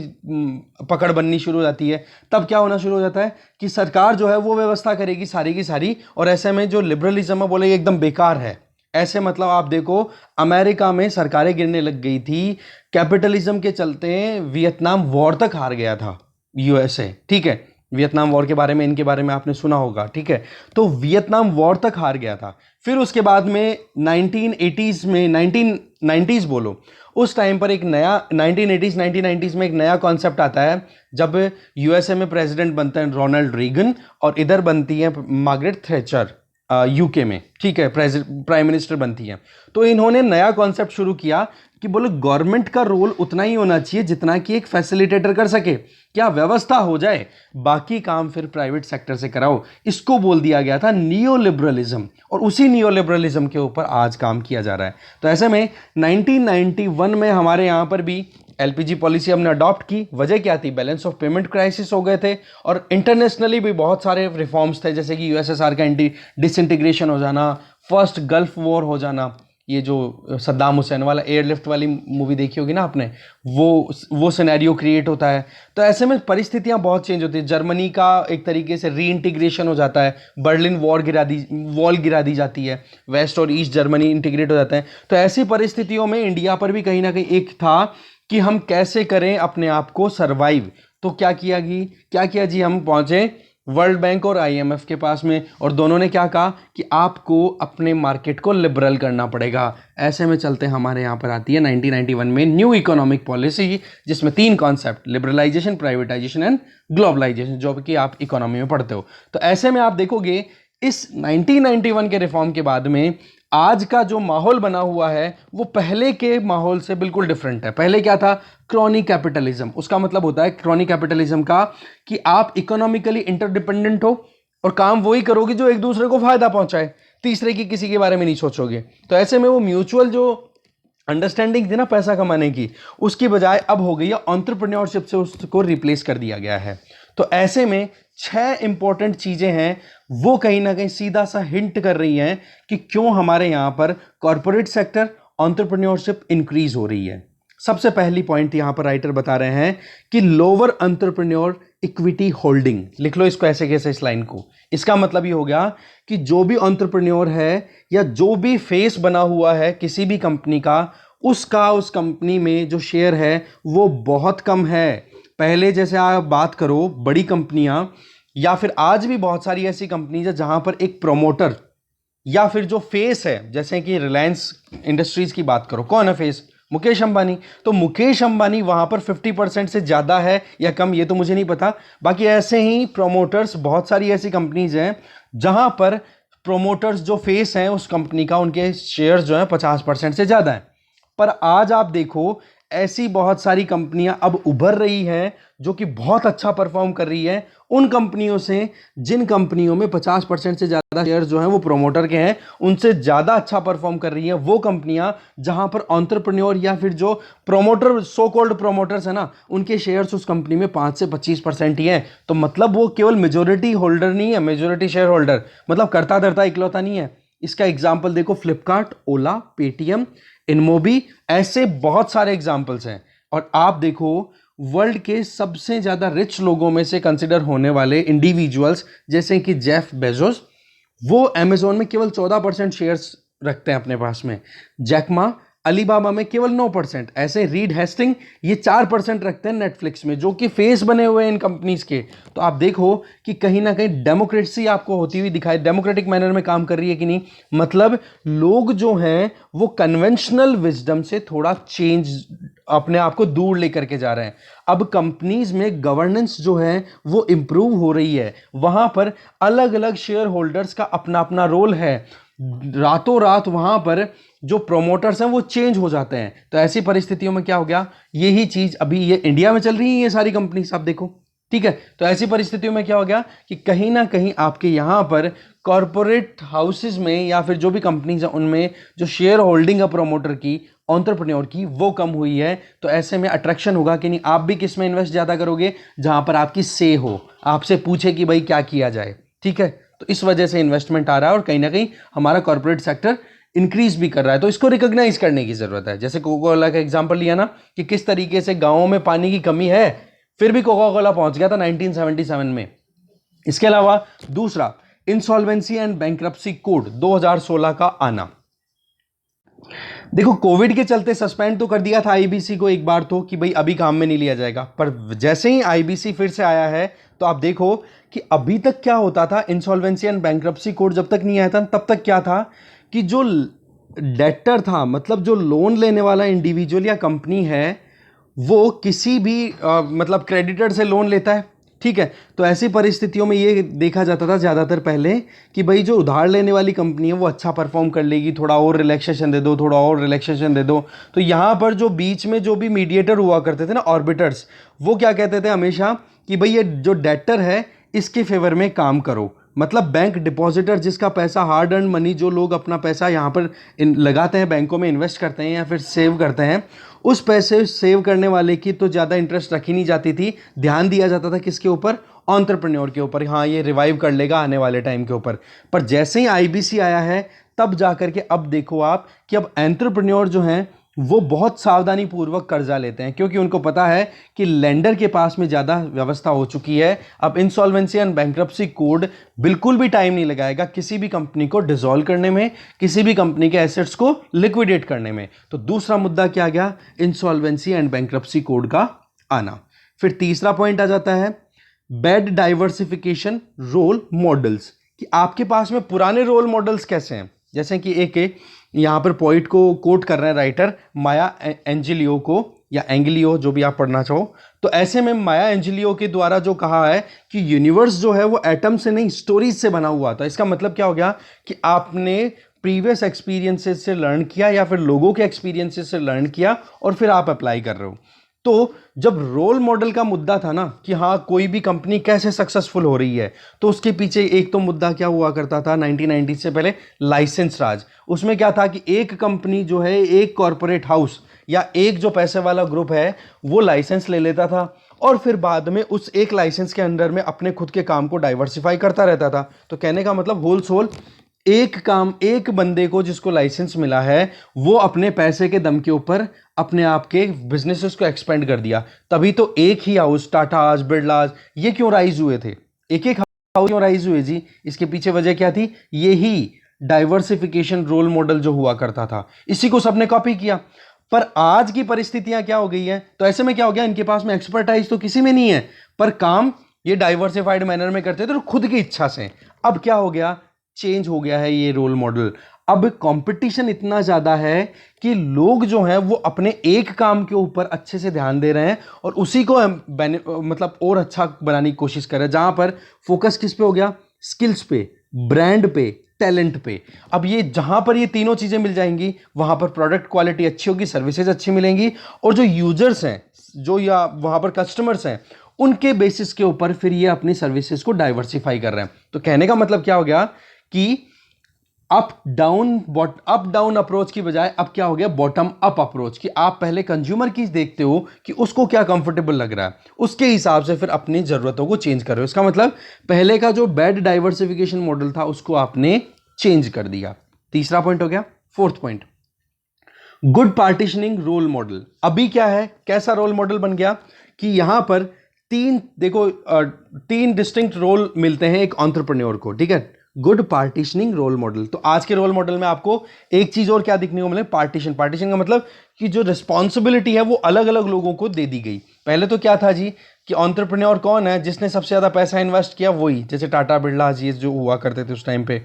पकड़ बननी शुरू हो जाती है। तब क्या होना शुरू हो जाता है कि सरकार जो है वो व्यवस्था करेगी सारी की सारी, और ऐसे में जो लिबरलिज्म है बोले एकदम बेकार है, ऐसे मतलब आप देखो, अमेरिका में सरकारें गिरने लग गई थी, कैपिटलिज्म के चलते वियतनाम वॉर तक हार गया था यूएसए, ठीक है। वियतनाम वॉर के बारे में, इनके बारे में आपने सुना होगा, ठीक है। तो वियतनाम वॉर तक हार गया था। फिर उसके बाद में 1980s में, 1990s बोलो, उस टाइम पर एक नया 1980s 1990s में एक नया कॉन्सेप्ट आता है, जब यूएसए में प्रेसिडेंट बनते हैं रोनाल्ड रीगन और इधर बनती है मार्गरेट थैचर यूके में, ठीक है, प्राइम मिनिस्टर बनती है। तो इन्होंने नया कॉन्सेप्ट शुरू किया कि बोलो गवर्नमेंट का रोल उतना ही होना चाहिए जितना कि एक फैसिलिटेटर कर सके, क्या व्यवस्था हो जाए, बाकी काम फिर प्राइवेट सेक्टर से कराओ। इसको बोल दिया गया था नियो लिबरलिज्म, और उसी नियो लिबरलिज्म के ऊपर आज काम किया जा रहा है। तो ऐसे में 1991 में हमारे यहाँ पर भी एलपीजी पॉलिसी हमने अडॉप्ट की। वजह क्या थी? बैलेंस ऑफ पेमेंट क्राइसिस हो गए थे, और इंटरनेशनली भी बहुत सारे रिफॉर्म्स थे, जैसे कि यूएसएसआर का डिसइंटीग्रेशन हो जाना, फर्स्ट गल्फ वॉर हो जाना, ये जो सद्दाम हुसैन वाला एयरलिफ्ट वाली मूवी देखी होगी ना आपने, वो सिनेरियो क्रिएट होता है। तो ऐसे में परिस्थितियां बहुत चेंज होती है। जर्मनी का एक तरीके से रीइंटीग्रेशन हो जाता है, बर्लिन वॉल गिरा दी जाती है, वेस्ट और ईस्ट जर्मनी इंटीग्रेट हो जाते हैं। तो ऐसी परिस्थितियों में इंडिया पर भी कहीं ना कहीं एक था कि हम कैसे करें अपने आप को सर्वाइव। तो क्या किया जी, हम पहुंचे वर्ल्ड बैंक और आईएमएफ के पास में, और दोनों ने क्या कहा कि आपको अपने मार्केट को लिबरल करना पड़ेगा। ऐसे में चलते हमारे यहाँ पर आती है 1991 में न्यू इकोनॉमिक पॉलिसी, जिसमें 3 concept, liberalisation, privatisation and globalisation, जो कि आप इकोनॉमी में पढ़ते हो। तो ऐसे में आप देखोगे इस 1991 के रिफॉर्म के बाद में आज का जो माहौल बना हुआ है वो पहले के माहौल से बिल्कुल डिफरेंट है। पहले क्या था? Chronic capitalism. उसका मतलब होता है क्रॉनिक कैपिटलिज्म का कि आप इकोनॉमिकली इंटरडिपेंडेंट हो और काम वही करोगे जो एक दूसरे को फायदा पहुंचाए, तीसरे की किसी के बारे में नहीं सोचोगे। तो ऐसे में वो म्यूचुअल जो अंडरस्टैंडिंग थी ना पैसा कमाने की, उसकी बजाय अब हो गई है एंटरप्रेन्योरशिप से उसको रिप्लेस कर दिया गया है। तो ऐसे में 6 इंपॉर्टेंट चीजें हैं, वो कहीं ना कहीं सीधा सा हिंट कर रही हैं कि क्यों हमारे यहां पर कॉर्पोरेट सेक्टर एंटरप्रेन्योरशिप इंक्रीज हो रही है। सबसे पहली पॉइंट यहां पर राइटर बता रहे हैं कि लोअर एंटरप्रेन्योर इक्विटी होल्डिंग। लिख लो इसको ऐसे कैसे, इस लाइन को। इसका मतलब ये हो गया कि जो भी एंटरप्रेन्योर है या जो भी फेस बना हुआ है किसी भी कंपनी का, उसका उस कंपनी में जो शेयर है वो बहुत कम है। पहले जैसे आप बात करो बड़ी कंपनियां, या फिर आज भी बहुत सारी ऐसी कंपनीज है जहां पर एक प्रोमोटर या फिर जो फेस है, जैसे कि रिलायंस इंडस्ट्रीज की बात करो, कौन है फेस? मुकेश अंबानी। तो मुकेश अंबानी वहां पर 50% से ज्यादा है या कम, ये तो मुझे नहीं पता। बाकी ऐसे ही प्रोमोटर्स, बहुत सारी ऐसी कंपनीज हैं जहां पर प्रोमोटर्स जो फेस हैं उस कंपनी का, उनके शेयर्स जो है 50% से ज्यादा है। पर आज आप देखो ऐसी बहुत सारी कंपनियां अब उभर रही हैं जो कि बहुत अच्छा परफॉर्म कर रही है उन कंपनियों से जिन कंपनियों में 50% से ज्यादा शेयर जो हैं वो प्रोमोटर के हैं, उनसे ज्यादा अच्छा परफॉर्म कर रही हैं वो कंपनियां जहां पर एंटरप्रेन्योर या फिर जो प्रोमोटर, सो कॉल्ड प्रोमोटर्स है ना, उनके शेयर्स उस कंपनी में 5 से 25% ही हैं। तो मतलब वो केवल मेजोरिटी होल्डर नहीं है, मेजोरिटी शेयर होल्डर, मतलब करता धरता इकलौता नहीं है। इसका एग्जाम्पल देखो, फ्लिपकार्ट, ओला, पेटीएम, इनमोबी, ऐसे बहुत सारे एग्जाम्पल्स हैं। और आप देखो वर्ल्ड के सबसे ज्यादा रिच लोगों में से कंसिडर होने वाले इंडिविजुअल्स जैसे कि जेफ बेजोस, वो अमेजोन में केवल 14% शेयर्स रखते हैं अपने पास में। जैकमा अलीबाबा में केवल 9%। ऐसे रीड हेस्टिंग ये 4% रखते हैं नेटफ्लिक्स में, जो कि फेस बने हुए हैं इन कंपनीज के। तो आप देखो कि कहीं ना कहीं डेमोक्रेसी आपको होती हुई दिखाई, डेमोक्रेटिक मैनर में काम कर रही है कि नहीं। मतलब लोग जो हैं वो कन्वेंशनल विजडम से थोड़ा चेंज, अपने आप को दूर लेकर के जा रहे हैं। अब कंपनीज में गवर्नेंस जो है वो इंप्रूव हो रही है, वहां पर अलग अलग शेयर होल्डर्स का अपना अपना रोल है। रातों रात वहां पर जो प्रोमोटर्स हैं वो चेंज हो जाते हैं। तो ऐसी परिस्थितियों में क्या हो गया, यही चीज अभी ये इंडिया में चल रही है, ये सारी कंपनी आप देखो, ठीक है। तो ऐसी परिस्थितियों में क्या हो गया कि कहीं ना कहीं आपके यहां पर कॉर्पोरेट हाउसेज में या फिर जो भी कंपनीज हैं उनमें जो शेयर होल्डिंग है प्रोमोटर की, एंटरप्रेन्योर की, वो कम हुई है। तो ऐसे में अट्रैक्शन होगा कि नहीं, आप भी किस में इन्वेस्ट ज्यादा करोगे? जहां पर आपकी से हो, आपसे पूछे कि भाई क्या किया जाए, ठीक है। तो इस वजह से इन्वेस्टमेंट आ रहा है और कहीं ना कहीं हमारा कॉर्पोरेट सेक्टर इंक्रीज भी कर रहा है। तो इसको रिकॉग्नाइज करने की जरूरत है। जैसे कोका कोला का एग्जांपल लिया ना कि किस तरीके से गांवों में पानी की कमी है, फिर भी कोका कोला पहुंच गया था 1977 में। इसके अलावा दूसरा, इंसॉल्वेंसी एंड बैंक्रप्सी कोड 2016 का आना। देखो, कोविड के चलते सस्पेंड तो कर दिया था आईबीसी को एक बार तो, कि भाई अभी काम में नहीं लिया जाएगा, पर जैसे ही आईबीसी फिर से आया है तो आप देखो कि अभी तक क्या होता था, इंसॉल्वेंसी एंड बैंक्रप्सी कोड जब तक नहीं आया था तब तक क्या था कि जो डेटर था, मतलब जो लोन लेने वाला इंडिविजुअल या कंपनी है, वो किसी भी मतलब क्रेडिटर से लोन लेता है, ठीक है। तो ऐसी परिस्थितियों में ये देखा जाता था ज़्यादातर पहले कि भाई जो उधार लेने वाली कंपनी है वो अच्छा परफॉर्म कर लेगी, थोड़ा और रिलैक्सेशन दे दो, थोड़ा और रिलैक्सेशन दे दो। तो यहाँ पर जो बीच में जो भी मीडिएटर हुआ करते थे ना, ऑर्बिटर्स, वो क्या कहते थे हमेशा कि भाई ये जो डेटर है इसके फेवर में काम करो। मतलब बैंक डिपॉजिटर, जिसका पैसा हार्ड अर्न मनी, जो लोग अपना पैसा यहाँ पर लगाते हैं, बैंकों में इन्वेस्ट करते हैं या फिर सेव करते हैं, उस पैसे सेव करने वाले की तो ज़्यादा इंटरेस्ट रखी नहीं जाती थी, ध्यान दिया जाता था किसके ऊपर, एंटरप्रेन्योर के ऊपर, हाँ ये रिवाइव कर लेगा आने वाले टाइम के ऊपर। पर जैसे ही आईबीसी आया है तब जाकर के अब देखो आप कि अब एंटरप्रेन्योर जो हैं वो बहुत सावधानी पूर्वक कर्जा लेते हैं, क्योंकि उनको पता है कि लेंडर के पास में ज़्यादा व्यवस्था हो चुकी है। अब इंसॉल्वेंसी एंड बैंक्रप्सी कोड बिल्कुल भी टाइम नहीं लगाएगा किसी भी कंपनी को डिसॉल्व करने में, किसी भी कंपनी के एसेट्स को लिक्विडेट करने में। तो दूसरा मुद्दा क्या गया, इंसॉल्वेंसी एंड बैंक्रप्सी कोड का आना। फिर तीसरा पॉइंट आ जाता है बैड डाइवर्सिफिकेशन रोल मॉडल्स, कि आपके पास में पुराने रोल मॉडल्स कैसे हैं। जैसे कि एक यहाँ पर पॉइंट को कोट कर रहे हैं राइटर, माया एंजेलियो को, या एंगलियो, जो भी आप पढ़ना चाहो। तो ऐसे में माया एंजेलियो के द्वारा जो कहा है कि यूनिवर्स जो है वो एटम से नहीं स्टोरीज से बना हुआ था। इसका मतलब क्या हो गया कि आपने प्रीवियस एक्सपीरियंसेस से लर्न किया या फिर लोगों के एक्सपीरियंसेस से लर्न किया और फिर आप अप्लाई कर रहे हो। तो जब रोल मॉडल का मुद्दा था ना कि हाँ कोई भी कंपनी कैसे सक्सेसफुल हो रही है, तो उसके पीछे एक तो मुद्दा क्या हुआ करता था 1990 से पहले, लाइसेंस राज। उसमें क्या था कि एक कंपनी जो है, एक कॉरपोरेट हाउस या एक जो पैसे वाला ग्रुप है वो लाइसेंस ले लेता था और फिर बाद में उस एक लाइसेंस के अंडर में अपने खुद के काम को डाइवर्सिफाई करता रहता था। तो कहने का मतलब होल सोल एक काम, एक बंदे को जिसको लाइसेंस मिला है वो अपने पैसे के दम के ऊपर अपने आप के बिजनेसेस को एक्सपेंड कर दिया। तभी तो एक ही हाउस, टाटाज, बिरलाज, ये क्यों राइज हुए थे, एक एक हाउस क्यों राइज हुए जी? इसके पीछे वजह क्या थी? यही डाइवर्सिफिकेशन रोल मॉडल जो हुआ करता था, इसी को सबने कॉपी किया। पर आज की परिस्थितियां क्या हो गई हैं, तो ऐसे में क्या हो गया, इनके पास में एक्सपर्टाइज तो किसी में नहीं है, पर काम ये डाइवर्सिफाइड मैनर में करते थे और खुद की इच्छा से। अब क्या हो गया, चेंज हो गया है ये रोल मॉडल। अब कंपटीशन इतना ज्यादा है कि लोग जो हैं वो अपने एक काम के ऊपर अच्छे से ध्यान दे रहे हैं और उसी को मतलब और अच्छा बनाने की कोशिश कर रहे हैं, जहां पर फोकस किस पे हो गया, स्किल्स पे, ब्रांड पे, टैलेंट पे। अब ये जहां पर ये तीनों चीजें मिल जाएंगी वहां पर प्रोडक्ट क्वालिटी अच्छी होगी, सर्विसेज अच्छी मिलेंगी, और जो यूजर्स हैं, जो या वहां पर कस्टमर्स हैं, उनके बेसिस के ऊपर फिर ये अपनी सर्विसेज को डाइवर्सिफाई कर रहे हैं। तो कहने का मतलब क्या हो गया कि अप डाउन अप्रोच की बजाय अब क्या हो गया, बॉटम अप अप्रोच, कि आप पहले कंज्यूमर की देखते हो कि उसको क्या कंफर्टेबल लग रहा है, उसके हिसाब से फिर अपनी जरूरतों को चेंज कर रहे हो। इसका मतलब पहले का जो बैड डाइवर्सिफिकेशन मॉडल था उसको आपने चेंज कर दिया। तीसरा पॉइंट हो गया। Fourth point, good partitioning role model. अभी क्या है, कैसा रोल मॉडल बन गया कि यहां पर तीन डिस्टिंक्ट रोल मिलते हैं एक एंटरप्रेन्योर को, ठीक है। Good partitioning role model. तो आज के रोल मॉडल में आपको एक चीज और क्या दिखने को मिले, पार्टीशन। पार्टीशन का मतलब कि जो रिस्पॉन्सिबिलिटी है वो अलग अलग लोगों को दे दी गई। पहले तो क्या था जी कि एंटरप्रेन्योर कौन है, जिसने सबसे ज्यादा पैसा इन्वेस्ट किया, वही, जैसे टाटा, बिरला जी जो हुआ करते थे उस टाइम पे।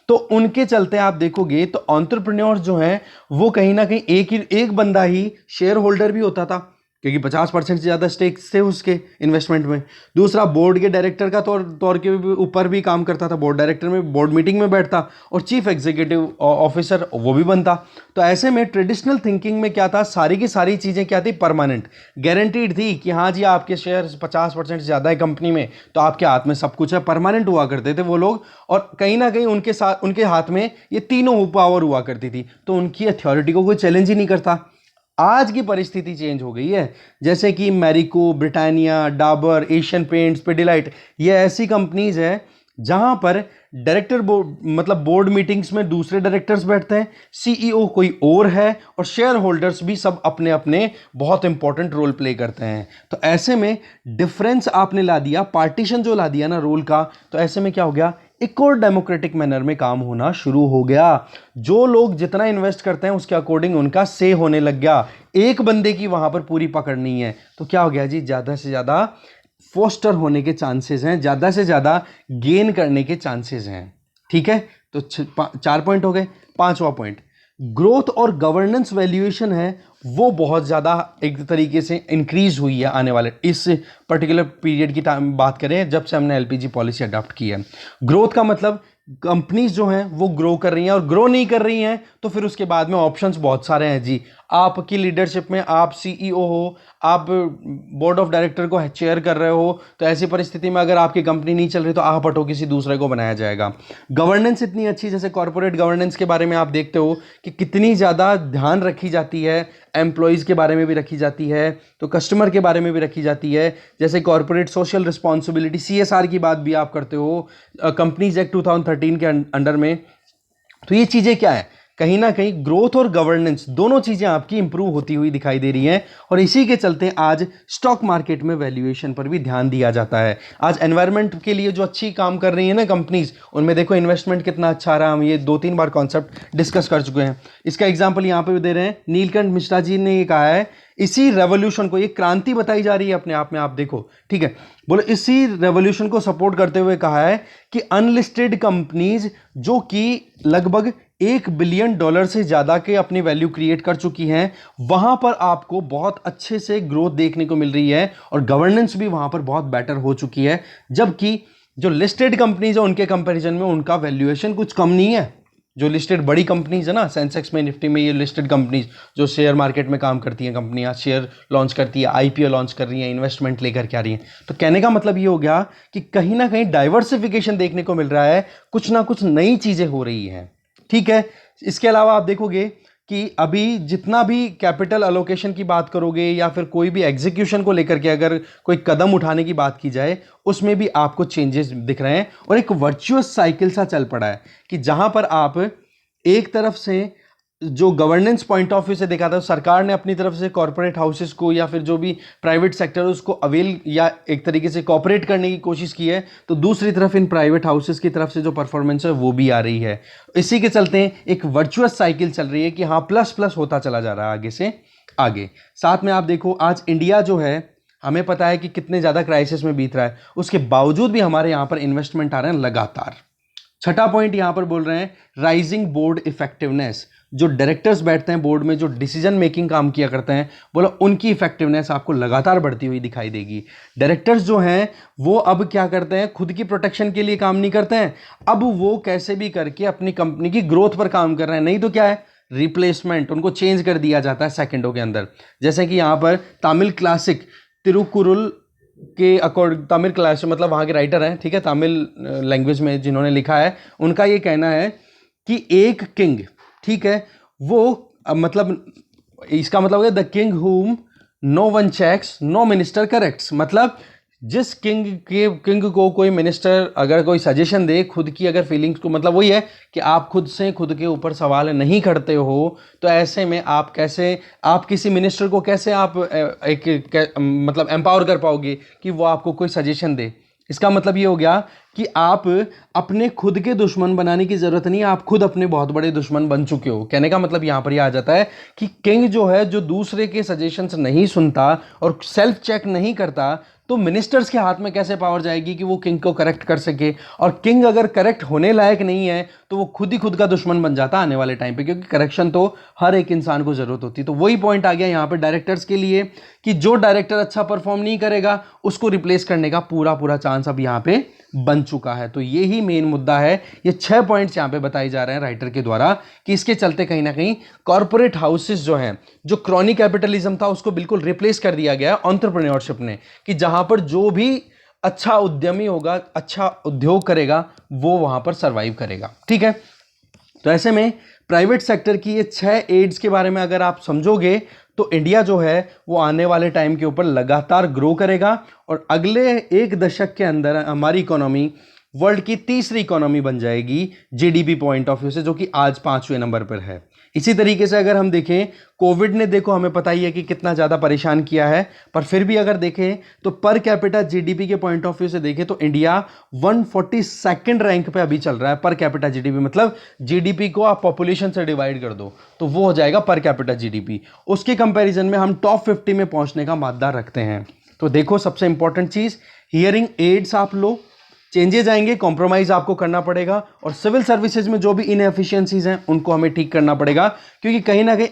तो उनके चलते आप देखोगे तो एंटरप्रेन्योर जो है वो कहीं ना कहीं एक बंदा ही शेयर होल्डर भी होता था, क्योंकि 50% से ज़्यादा स्टेक्स थे उसके इन्वेस्टमेंट में। दूसरा, बोर्ड के डायरेक्टर का तौर के ऊपर भी काम करता था, बोर्ड डायरेक्टर में बोर्ड मीटिंग में बैठता, और चीफ एग्जीक्यूटिव ऑफिसर वो भी बनता। तो ऐसे में ट्रेडिशनल थिंकिंग में क्या था, सारी की सारी चीज़ें क्या थी, परमानेंट, गारंटीड थी कि हाँ जी आपके शेयर 50% से ज़्यादा है कंपनी में तो आपके हाथ में सब कुछ है, परमानेंट हुआ करते थे वो लोग। और कहीं ना कहीं उनके हाथ में ये तीनों पावर हुआ करती थी, तो उनकी अथॉरिटी को कोई चैलेंज ही नहीं करता। आज की परिस्थिति चेंज हो गई है, जैसे कि Marico, Britannia, Dabur, Asian paints, Pidilite, ये ऐसी कंपनीज है जहां पर डायरेक्टर बोर्ड मीटिंग्स में दूसरे डायरेक्टर्स बैठते हैं, सीईओ कोई और है, और शेयर होल्डर्स भी सब अपने अपने बहुत इंपॉर्टेंट रोल प्ले करते हैं। तो ऐसे में डिफरेंस आपने ला दिया, पार्टीशन जो ला दिया ना रोल का, तो ऐसे में क्या हो गया, एक और डेमोक्रेटिक मैनर में काम होना शुरू हो गया। जो लोग जितना इन्वेस्ट करते हैं उसके अकॉर्डिंग उनका से होने लग गया। एक बंदे की वहां पर पूरी पकड़ नहीं है, तो क्या हो गया जी, ज़्यादा से ज़्यादा फोस्टर होने के चांसेस हैं, ज़्यादा से ज़्यादा गेन करने के चांसेस हैं। ठीक है, तो 4 पॉइंट हो गए। 5वां पॉइंट, ग्रोथ और गवर्नेंस वैल्यूएशन है वो बहुत ज़्यादा एक तरीके से इंक्रीज हुई है आने वाले इस पर्टिकुलर पीरियड की बात करें जब से हमने एलपीजी पॉलिसी अडॉप्ट की है। ग्रोथ का मतलब कंपनीज जो हैं वो ग्रो कर रही हैं, और ग्रो नहीं कर रही हैं तो फिर उसके बाद में ऑप्शंस बहुत सारे हैं जी। आपकी लीडरशिप में आप सीईओ हो, आप बोर्ड ऑफ डायरेक्टर को चेयर कर रहे हो, तो ऐसी परिस्थिति में अगर आपकी कंपनी नहीं चल रही तो आप हटो, किसी दूसरे को बनाया जाएगा। गवर्नेंस इतनी अच्छी, जैसे कॉर्पोरेट गवर्नेंस के बारे में आप देखते हो कि कितनी ज़्यादा ध्यान रखी जाती है, एम्प्लॉयज़ के बारे में भी रखी जाती है, तो कस्टमर के बारे में भी रखी जाती है। जैसे कॉर्पोरेट सोशल रिस्पॉन्सिबिलिटी सीएसआर की बात भी आप करते हो कंपनीज एक्ट 2013 के अंडर में। तो ये चीज़ें क्या है, कहीं ना कहीं ग्रोथ और गवर्नेंस दोनों चीज़ें आपकी इंप्रूव होती हुई दिखाई दे रही हैं, और इसी के चलते आज स्टॉक मार्केट में वैल्यूएशन पर भी ध्यान दिया जाता है। आज एनवायरनमेंट के लिए जो अच्छी काम कर रही है ना कंपनीज, उनमें देखो इन्वेस्टमेंट कितना अच्छा आ रहा है। हम ये 2-3 बार कॉन्सेप्ट डिस्कस कर चुके हैं। इसका एग्जाम्पल यहाँ पे भी दे रहे हैं, नीलकंठ मिश्रा जी ने ये कहा है, इसी रेवोल्यूशन को, ये क्रांति बताई जा रही है अपने आप में, आप देखो, ठीक है, बोलो इसी रेवोल्यूशन को सपोर्ट करते हुए कहा है कि अनलिस्टेड कंपनीज जो कि लगभग $1 बिलियन से ज़्यादा के अपनी वैल्यू क्रिएट कर चुकी हैं, वहाँ पर आपको बहुत अच्छे से ग्रोथ देखने को मिल रही है, और गवर्नेंस भी वहाँ पर बहुत बेटर हो चुकी है। जबकि जो लिस्टेड कंपनीज है उनके कंपैरिजन में उनका वैल्यूएशन कुछ कम नहीं है। जो लिस्टेड बड़ी कंपनीज है ना, सेंसेक्स में, निफ्टी में, ये लिस्टेड कंपनीज जो शेयर मार्केट में काम करती हैं, कंपनियां शेयर लॉन्च करती है, आईपीओ लॉन्च कर रही हैं, इन्वेस्टमेंट लेकर के आ रही हैं। तो कहने का मतलब ये हो गया कि कहीं ना कहीं डाइवर्सिफिकेशन देखने को मिल रहा है, कुछ ना कुछ नई चीज़ें हो रही हैं। ठीक है, इसके अलावा आप देखोगे कि अभी जितना भी कैपिटल अलोकेशन की बात करोगे या फिर कोई भी एग्जीक्यूशन को लेकर के अगर कोई कदम उठाने की बात की जाए, उसमें भी आपको चेंजेस दिख रहे हैं, और एक वर्चुअस साइकिल सा चल पड़ा है कि जहां पर आप एक तरफ से जो गवर्नेंस पॉइंट ऑफ व्यू से देखा था, सरकार ने अपनी तरफ से कॉर्पोरेट हाउसेस को या फिर जो भी प्राइवेट सेक्टर है उसको अवेल या एक तरीके से कॉपरेट करने की कोशिश की है, तो दूसरी तरफ इन प्राइवेट हाउसेस की तरफ से जो परफॉर्मेंस है वो भी आ रही है। इसी के चलते एक वर्चुअस साइकिल चल रही है कि हाँ, प्लस प्लस होता चला जा रहा है आगे से आगे। साथ में आप देखो, आज इंडिया जो है, हमें पता है कि कितने ज़्यादा क्राइसिस में बीत रहा है, उसके बावजूद भी हमारे यहाँ पर इन्वेस्टमेंट आ रहे हैं लगातार। छठा पॉइंट यहां पर बोल रहे हैं, राइजिंग बोर्ड इफेक्टिवनेस। जो डायरेक्टर्स बैठते हैं बोर्ड में, जो डिसीजन मेकिंग काम किया करते हैं, बोला उनकी इफेक्टिवनेस आपको लगातार बढ़ती हुई दिखाई देगी। डायरेक्टर्स जो हैं वो अब क्या करते हैं, खुद की प्रोटेक्शन के लिए काम नहीं करते हैं, अब वो कैसे भी करके अपनी कंपनी की ग्रोथ पर काम कर रहे हैं। नहीं तो क्या है, रिप्लेसमेंट, उनको चेंज कर दिया जाता है सेकेंडों के अंदर। जैसे कि यहाँ पर तमिल क्लासिक तिरुकुरुल के अकॉर्डिंग, तमिल क्लास मतलब वहाँ के राइटर हैं, ठीक है, तमिल लैंग्वेज में जिन्होंने लिखा है, उनका ये कहना है कि एक किंग, ठीक है, वो मतलब इसका मतलब है the king whom no one checks no minister corrects. मतलब जिस किंग को कोई मिनिस्टर अगर कोई सजेशन दे, खुद की अगर फीलिंग्स को, मतलब वही है कि आप खुद से खुद के ऊपर सवाल नहीं करते हो, तो ऐसे में आप कैसे, आप किसी मिनिस्टर को कैसे आप मतलब एम्पावर कर पाओगे कि वो आपको कोई सजेशन दे। इसका मतलब ये हो गया कि आप अपने खुद के दुश्मन बनाने की जरूरत नहीं, आप खुद अपने बहुत बड़े दुश्मन बन चुके हो। कहने का मतलब यहां पर यह आ जाता है कि किंग जो है, जो दूसरे के सजेशंस नहीं सुनता और सेल्फ चेक नहीं करता, तो मिनिस्टर्स के हाथ में कैसे पावर जाएगी कि वो किंग को करेक्ट कर सके। और किंग अगर करेक्ट होने लायक नहीं है तो वो खुद ही खुद का दुश्मन बन जाता आने वाले टाइम पे, क्योंकि करेक्शन तो हर एक इंसान को जरूरत होती है। तो वही पॉइंट आ गया यहाँ पे डायरेक्टर्स के लिए कि जो डायरेक्टर अच्छा परफॉर्म नहीं करेगा उसको रिप्लेस करने का पूरा पूरा चांस अब यहाँ पे बन चुका है। तो ये ही मेन मुद्दा है। ये 6 पॉइंट्स यहाँ पे बताए जा रहे हैं राइटर के द्वारा कि इसके चलते कहीं ना कहीं कॉर्पोरेट हाउसेस जो हैं, जो क्रॉनी कैपिटलिज्म था उसको बिल्कुल रिप्लेस कर दिया गया है एंटरप्रेन्योरशिप ने, कि जहां पर जो भी अच्छा उद्यमी होगा, अच्छा उद्योग करेगा, वो वहां पर सरवाइव करेगा। ठीक है, तो ऐसे में प्राइवेट सेक्टर की ये 6 एड्स के बारे में अगर आप समझोगे तो इंडिया जो है वो आने वाले टाइम के ऊपर लगातार ग्रो करेगा, और अगले 1 दशक के अंदर हमारी इकोनॉमी वर्ल्ड की तीसरी इकोनॉमी बन जाएगी जीडीपी पॉइंट ऑफ व्यू से, जो कि आज 5वें नंबर पर है। इसी तरीके से अगर हम देखें, कोविड ने देखो हमें पता ही है कि कितना ज़्यादा परेशान किया है, पर फिर भी अगर देखें तो पर कैपिटा जीडीपी के पॉइंट ऑफ व्यू से देखें तो इंडिया 142nd रैंक पे अभी चल रहा है पर कैपिटा जीडीपी। मतलब जीडीपी को आप पॉपुलेशन से डिवाइड कर दो तो वो हो जाएगा पर कैपिटा जीडीपी। उसके कंपैरिजन में हम टॉप 50 में पहुंचने का मादा रखते हैं। तो देखो सबसे इंपॉर्टेंट चीज़, हियरिंग एड्स आप लो, चेंजेस आएंगे, कॉम्प्रोमाइज आपको करना पड़ेगा, और सिविल सर्विसेज में जो भी इनएफिशिएंसीज हैं उनको हमें ठीक करना पड़ेगा, क्योंकि कहीं ना कहीं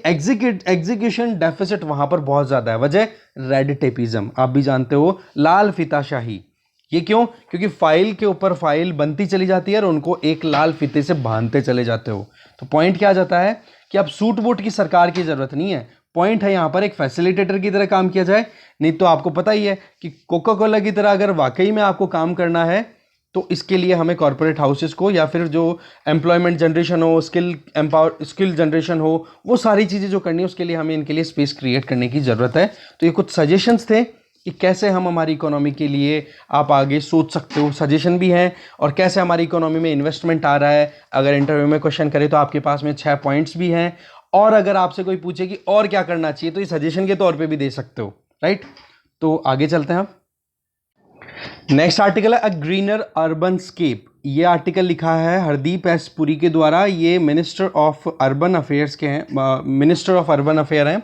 एग्जीक्यूशन डेफिसिट वहां पर बहुत ज्यादा है। वजह रेड टेपिज्म, आप भी जानते हो, लाल फीताशाही। ये क्यों? क्योंकि फाइल के ऊपर फाइल बनती चली जाती है और उनको एक लाल फीते से बांधते चले जाते हो। तो पॉइंट क्या आ जाता है कि अब सूट बूट की सरकार की जरूरत नहीं है, पॉइंट है यहां पर एक फैसिलिटेटर की तरह काम किया जाए। नहीं तो आपको पता ही है कि कोका कोला की तरह अगर वाकई में आपको काम करना है तो इसके लिए हमें कॉर्पोरेट हाउसेस को, या फिर जो एम्प्लॉयमेंट जनरेशन हो, स्किल जनरेशन हो, वो सारी चीज़ें जो करनी है उसके लिए हमें इनके लिए स्पेस क्रिएट करने की ज़रूरत है। तो ये कुछ सजेशंस थे कि कैसे हम हमारी इकोनॉमी के लिए आप आगे सोच सकते हो, सजेशन भी हैं, और कैसे हमारी इकोनॉमी में इन्वेस्टमेंट आ रहा है। अगर इंटरव्यू में क्वेश्चन करे तो आपके पास में 6 पॉइंट्स भी हैं, और अगर आपसे कोई पूछे कि और क्या करना चाहिए तो ये सजेशन के तौर पे भी दे सकते हो, राइट। तो आगे चलते हैं आप। नेक्स्ट आर्टिकल है अ ग्रीनर अर्बन स्केप। ये आर्टिकल लिखा है हरदीप एस पुरी के द्वारा। ये मिनिस्टर ऑफ अर्बन अफेयर्स के हैं, मिनिस्टर ऑफ अर्बन अफेयर हैं।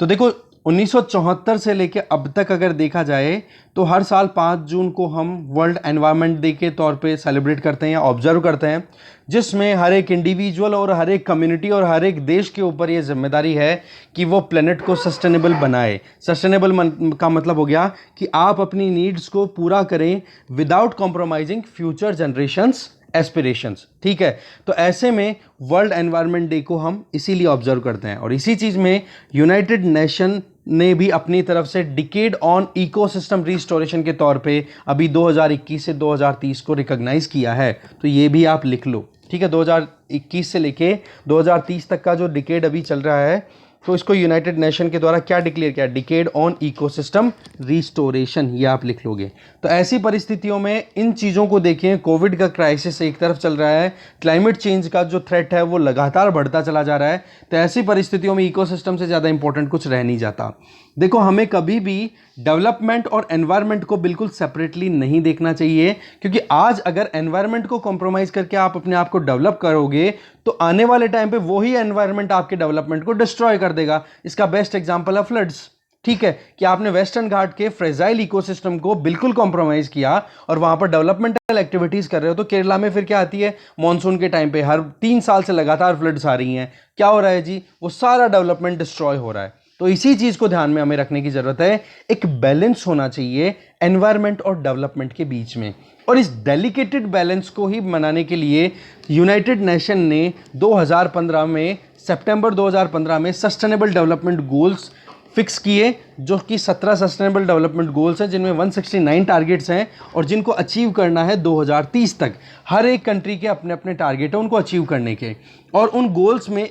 तो देखो 1974 से लेके अब तक अगर देखा जाए तो हर साल 5 जून को हम वर्ल्ड एनवायरनमेंट डे के तौर पे सेलिब्रेट करते हैं या ऑब्जर्व करते हैं, जिसमें हर एक इंडिविजुअल और हर एक कम्युनिटी और हर एक देश के ऊपर ये जिम्मेदारी है कि वो प्लेनेट को सस्टेनेबल बनाए। सस्टेनेबल का मतलब हो गया कि आप अपनी नीड्स को पूरा करें without compromising future generations aspirations, ठीक है। तो ऐसे में वर्ल्ड एनवायरनमेंट डे को हम इसीलिए ऑब्जर्व करते हैं, और इसी चीज़ में यूनाइटेड नेशन ने भी अपनी तरफ से डिकेड ऑन इकोसिस्टम रिस्टोरेशन के तौर पे अभी 2021 से 2030 को रिकॉग्नाइज किया है। तो ये भी आप लिख लो, ठीक है। 2021 से लेके 2030 तक का जो डिकेड अभी चल रहा है, तो इसको यूनाइटेड नेशन के द्वारा क्या डिक्लेयर किया? डिकेड ऑन इकोसिस्टम रिस्टोरेशन, ये आप लिख लोगे। तो ऐसी परिस्थितियों में इन चीज़ों को देखें, कोविड का क्राइसिस एक तरफ चल रहा है, क्लाइमेट चेंज का जो थ्रेट है वो लगातार बढ़ता चला जा रहा है। तो ऐसी परिस्थितियों में इकोसिस्टम से ज़्यादा इंपॉर्टेंट कुछ रह नहीं जाता। देखो हमें कभी भी डेवलपमेंट और एनवायरनमेंट को बिल्कुल सेपरेटली नहीं देखना चाहिए, क्योंकि आज अगर एनवायरनमेंट को कॉम्प्रोमाइज़ करके आप अपने आप को डेवलप करोगे तो आने वाले टाइम पे वही एनवायरनमेंट आपके डेवलपमेंट को डिस्ट्रॉय कर देगा। इसका बेस्ट एग्जांपल है फ्लड्स, ठीक है, कि आपने वेस्टर्न घाट के फ्रेजाइल इकोसिस्टम को बिल्कुल कॉम्प्रोमाइज किया और वहां पर डेवलपमेंटल एक्टिविटीज कर रहे हो। तो केरला में फिर क्या आती है? मॉनसून के टाइम पे हर 3 साल से लगातार फ्लड्स आ रही हैं। क्या हो रहा है जी? वो सारा डेवलपमेंट डिस्ट्रॉय हो रहा है। तो इसी चीज को ध्यान में हमें रखने की जरूरत है। एक बैलेंस होना चाहिए एनवायरनमेंट और डेवलपमेंट के बीच में, और इस डेलिकेटेड बैलेंस को ही बनाने के लिए यूनाइटेड नेशन ने 2015 में, सितंबर 2015 में सस्टेनेबल डेवलपमेंट गोल्स फिक्स किए, जो कि 17 सस्टेनेबल डेवलपमेंट गोल्स हैं, जिनमें 169 टारगेट्स हैं और जिनको अचीव करना है 2030 तक। हर एक कंट्री के अपने अपने टारगेट हैं उनको अचीव करने के, और उन गोल्स में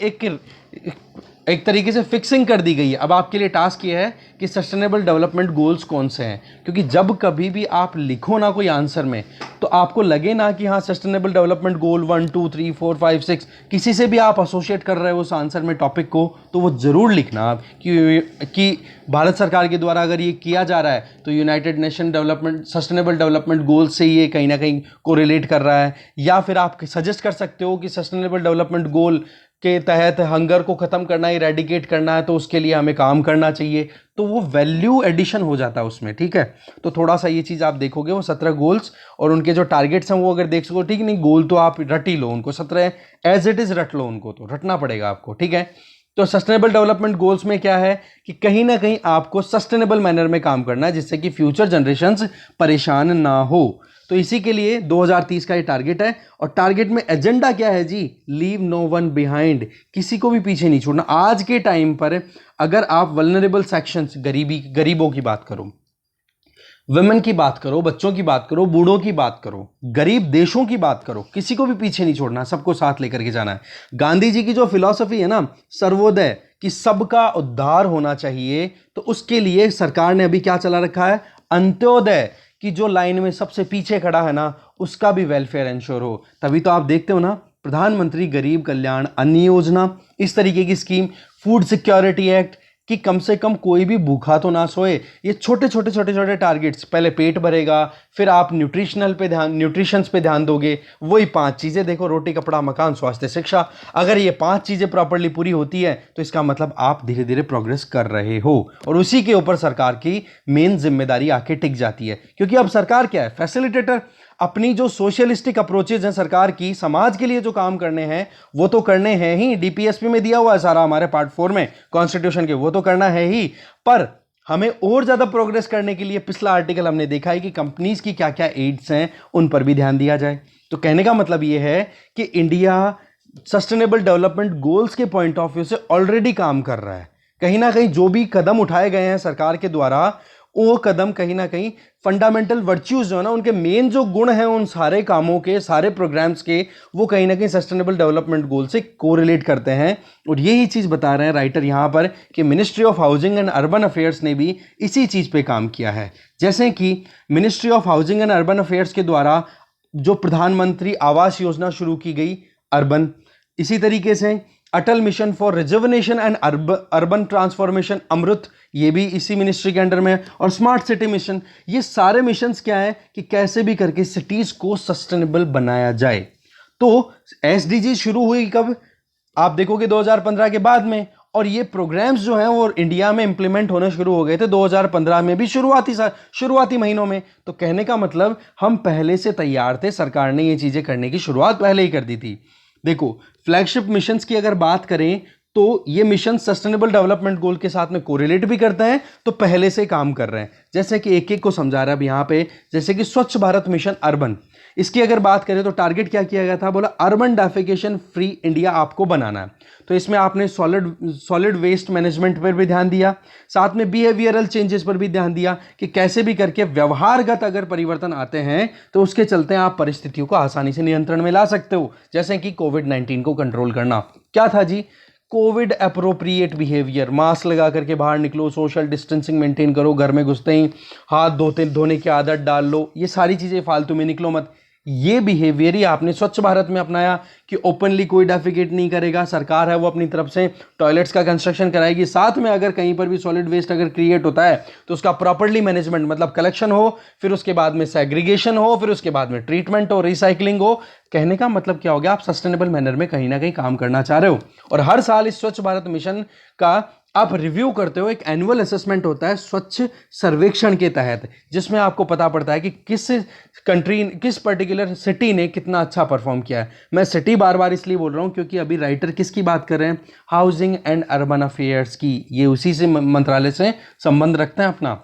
एक तरीके से फिक्सिंग कर दी गई है। अब आपके लिए टास्क ये है कि सस्टेनेबल डेवलपमेंट गोल्स कौन से हैं, क्योंकि जब कभी भी आप लिखो ना कोई आंसर में तो आपको लगे ना कि हाँ सस्टेनेबल डेवलपमेंट गोल 1 2 3 4 5 6 किसी से भी आप एसोसिएट कर रहे हो उस आंसर में टॉपिक को, तो वो ज़रूर लिखना आप कि भारत सरकार के द्वारा अगर ये किया जा रहा है तो United nation development sustainable development goal से ये कहीं ना कहीं कोरिलेट कर रहा है। या फिर आप सजेस्ट कर सकते हो कि सस्टेनेबल डेवलपमेंट गोल के तहत हंगर को ख़त्म करना है, इरेडिकेट करना है, तो उसके लिए हमें काम करना चाहिए। तो वो वैल्यू एडिशन हो जाता है उसमें, ठीक है। तो थोड़ा सा ये चीज़ आप देखोगे, वो 17 गोल्स और उनके जो टारगेट्स हैं वो अगर देख सको, ठीक नहीं, गोल तो आप रट ही लो उनको, 17 एज इट इज़ रट लो उनको, तो रटना पड़ेगा आपको, ठीक है। तो सस्टेनेबल डेवलपमेंट गोल्स में क्या है कि कहीं ना कहीं आपको सस्टेनेबल मैनर में काम करना है, जिससे कि फ्यूचर जनरेशंस परेशान ना हो। तो इसी के लिए 2030 का ये टारगेट है, और टारगेट में एजेंडा क्या है जी? लीव नो वन बिहाइंड, किसी को भी पीछे नहीं छोड़ना। आज के टाइम पर अगर आप वल्नरेबल सेक्शंस, गरीबों की बात करो, वुमेन की बात करो, बच्चों की बात करो, बूढ़ों की बात करो, गरीब देशों की बात करो, किसी को भी पीछे नहीं छोड़ना, सबको साथ लेकर के जाना है। गांधी जी की जो फिलॉसफी है ना, सर्वोदय, कि सबका उद्धार होना चाहिए, तो उसके लिए सरकार ने अभी क्या चला रखा है? अंत्योदय, कि जो लाइन में सबसे पीछे खड़ा है ना उसका भी वेलफेयर इंश्योर हो। तभी तो आप देखते हो ना प्रधानमंत्री गरीब कल्याण अन्न योजना, इस तरीके की स्कीम, फूड सिक्योरिटी एक्ट कि कम से कम कोई भी भूखा तो ना सोए। ये छोटे छोटे छोटे छोटे टारगेट्स, पहले पेट भरेगा, फिर आप न्यूट्रिशंस पे ध्यान दोगे। वही 5 चीज़ें देखो, रोटी कपड़ा मकान स्वास्थ्य शिक्षा। अगर ये 5 चीज़ें प्रॉपरली पूरी होती है तो इसका मतलब आप धीरे धीरे प्रोग्रेस कर रहे हो, और उसी के ऊपर सरकार की मेन जिम्मेदारी आके टिक जाती है। क्योंकि अब सरकार क्या है, फैसिलिटेटर। अपनी जो सोशलिस्टिक अप्रोचेज हैं सरकार की, समाज के लिए जो काम करने हैं वो तो करने हैं ही, डीपीएसपी में दिया हुआ है सारा हमारे पार्ट 4 में कॉन्स्टिट्यूशन के, वो तो करना है ही। पर हमें और ज्यादा प्रोग्रेस करने के लिए पिछला आर्टिकल हमने देखा है कि कंपनीज की क्या क्या एड्स हैं उन पर भी ध्यान दिया जाए। तो कहने का मतलब ये है कि इंडिया सस्टेनेबल डेवलपमेंट गोल्स के पॉइंट ऑफ व्यू से ऑलरेडी काम कर रहा है। कहीं ना कहीं जो भी कदम उठाए गए हैं सरकार के द्वारा, वो कदम कहीं ना कहीं फंडामेंटल वर्च्यूज जो है ना, उनके मेन जो गुण हैं उन सारे कामों के, सारे प्रोग्राम्स के, वो कहीं ना कहीं सस्टेनेबल डेवलपमेंट गोल से कोरिलेट करते हैं। और यही चीज़ बता रहे हैं राइटर यहाँ पर कि ministry of housing and urban affairs ने भी इसी चीज़ पे काम किया है। जैसे कि ministry of housing and urban affairs के द्वारा जो प्रधानमंत्री आवास योजना शुरू की गई अर्बन, इसी तरीके से Atal mission for rejuvenation and urban transformation AMRUT, ये भी इसी मिनिस्ट्री के अंडर में है। और स्मार्ट सिटी मिशन, ये सारे मिशंस क्या है कि कैसे भी करके सिटीज को सस्टेनेबल बनाया जाए। तो एसडीजी शुरू हुई कब, आप देखोगे 2015 के बाद में, और ये प्रोग्राम्स जो हैं वो इंडिया में इंप्लीमेंट होने शुरू हो गए थे 2015 में भी, शुरुआती महीनों में। तो कहने का मतलब हम पहले से तैयार थे, सरकार ने ये चीजें करने की शुरुआत पहले ही कर दी थी। देखो फ्लैगशिप मिशंस की अगर बात करें तो ये मिशन सस्टेनेबल डेवलपमेंट गोल के साथ में कोरिलेट भी करते हैं, तो पहले से काम कर रहे हैं। जैसे कि एक एक को समझा रहा है अब यहाँ पे, जैसे कि स्वच्छ भारत मिशन अर्बन, इसकी अगर बात करें तो टारगेट क्या किया गया था, बोला अर्बन डेफिकेशन फ्री इंडिया आपको बनाना है। तो इसमें आपने सॉलिड वेस्ट मैनेजमेंट पर भी ध्यान दिया, साथ में बिहेवियरल चेंजेस पर भी ध्यान दिया कि कैसे भी करके व्यवहारगत अगर परिवर्तन आते हैं तो उसके चलते आप परिस्थितियों को आसानी से नियंत्रण में ला सकते हो। जैसे कि कोविड-19 को कंट्रोल करना, क्या था जी, कोविड अप्रोप्रिएट बिहेवियर, मास्क लगा करके बाहर निकलो, सोशल डिस्टेंसिंग मेंटेन करो, घर में घुसते ही हाथ धोने की आदत डाल लो, ये सारी चीज़ें, फालतू में निकलो मत। ये बिहेवियर ही आपने स्वच्छ भारत में अपनाया कि ओपनली कोई डेफिकेट नहीं करेगा, सरकार है वो अपनी तरफ से टॉयलेट्स का कंस्ट्रक्शन कराएगी, साथ में अगर कहीं पर भी सॉलिड वेस्ट अगर क्रिएट होता है तो उसका प्रॉपर्ली मैनेजमेंट, मतलब कलेक्शन हो, फिर उसके बाद में सेग्रीगेशन हो, फिर उसके बाद में ट्रीटमेंट हो, रिसाइकलिंग हो। कहने का मतलब क्या हो गया, आप सस्टेनेबल मैनर में कहीं ना कहीं काम करना चाह रहे हो। और हर साल इस स्वच्छ भारत मिशन का आप रिव्यू करते हो, एक एनुअल असेसमेंट होता है स्वच्छ सर्वेक्षण के तहत, जिसमें आपको पता पड़ता है कि किस पर्टिकुलर सिटी ने कितना अच्छा परफॉर्म किया है। मैं सिटी बार बार इसलिए बोल रहा हूं क्योंकि अभी राइटर किसकी बात कर रहे हैं, हाउसिंग एंड अर्बन अफेयर्स की, ये उसी से मंत्रालय से संबंध रखते हैं अपना,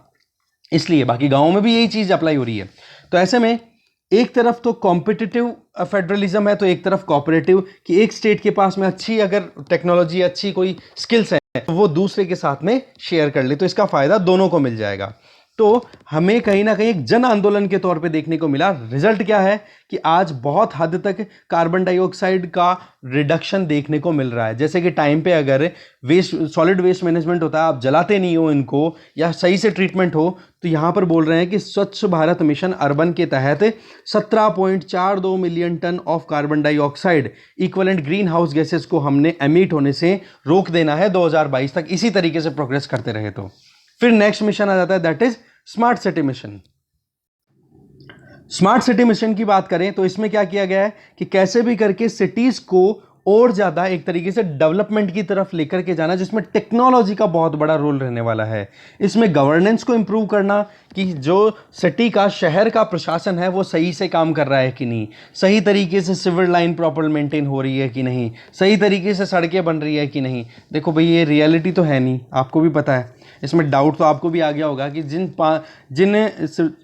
इसलिए बाकी गाँव में भी यही चीज़ अप्लाई हो रही है। तो ऐसे में एक तरफ तो कॉम्पिटिटिव फेडरलिज्म है, तो एक तरफ कोऑपरेटिव, कि एक स्टेट के पास में अच्छी अगर टेक्नोलॉजी, अच्छी कोई स्किल्स है तो वो दूसरे के साथ में शेयर कर ले, तो इसका फायदा दोनों को मिल जाएगा। तो हमें कहीं ना कहीं एक जन आंदोलन के तौर पे देखने को मिला। रिजल्ट क्या है कि आज बहुत हद तक कार्बन डाइऑक्साइड का रिडक्शन देखने को मिल रहा है। जैसे कि टाइम पे अगर सॉलिड वेस्ट मैनेजमेंट होता है, आप जलाते नहीं हो इनको, या सही से ट्रीटमेंट हो, तो यहाँ पर बोल रहे हैं कि स्वच्छ भारत मिशन अर्बन के तहत 17.42 million tonne of carbon dioxide equivalent greenhouse gases को हमने एमिट होने से रोक देना है 2022 तक। इसी तरीके से प्रोग्रेस करते रहे तो फिर नेक्स्ट मिशन आ जाता है, that is smart city mission. Smart city mission की बात करें तो इसमें क्या किया गया है कि कैसे भी करके सिटीज को और ज्यादा एक तरीके से डेवलपमेंट की तरफ लेकर के जाना, जिसमें टेक्नोलॉजी का बहुत बड़ा रोल रहने वाला है। इसमें गवर्नेंस को इंप्रूव करना कि जो सिटी का, शहर का प्रशासन है वो सही से काम कर रहा है कि नहीं, सही तरीके से सिविल लाइन प्रॉपर मेंटेन हो रही है कि नहीं, सही तरीके से सड़कें बन रही है कि नहीं। देखो भाई ये रियलिटी तो है नहीं, आपको भी पता है, इसमें डाउट तो आपको भी आ गया होगा कि जिन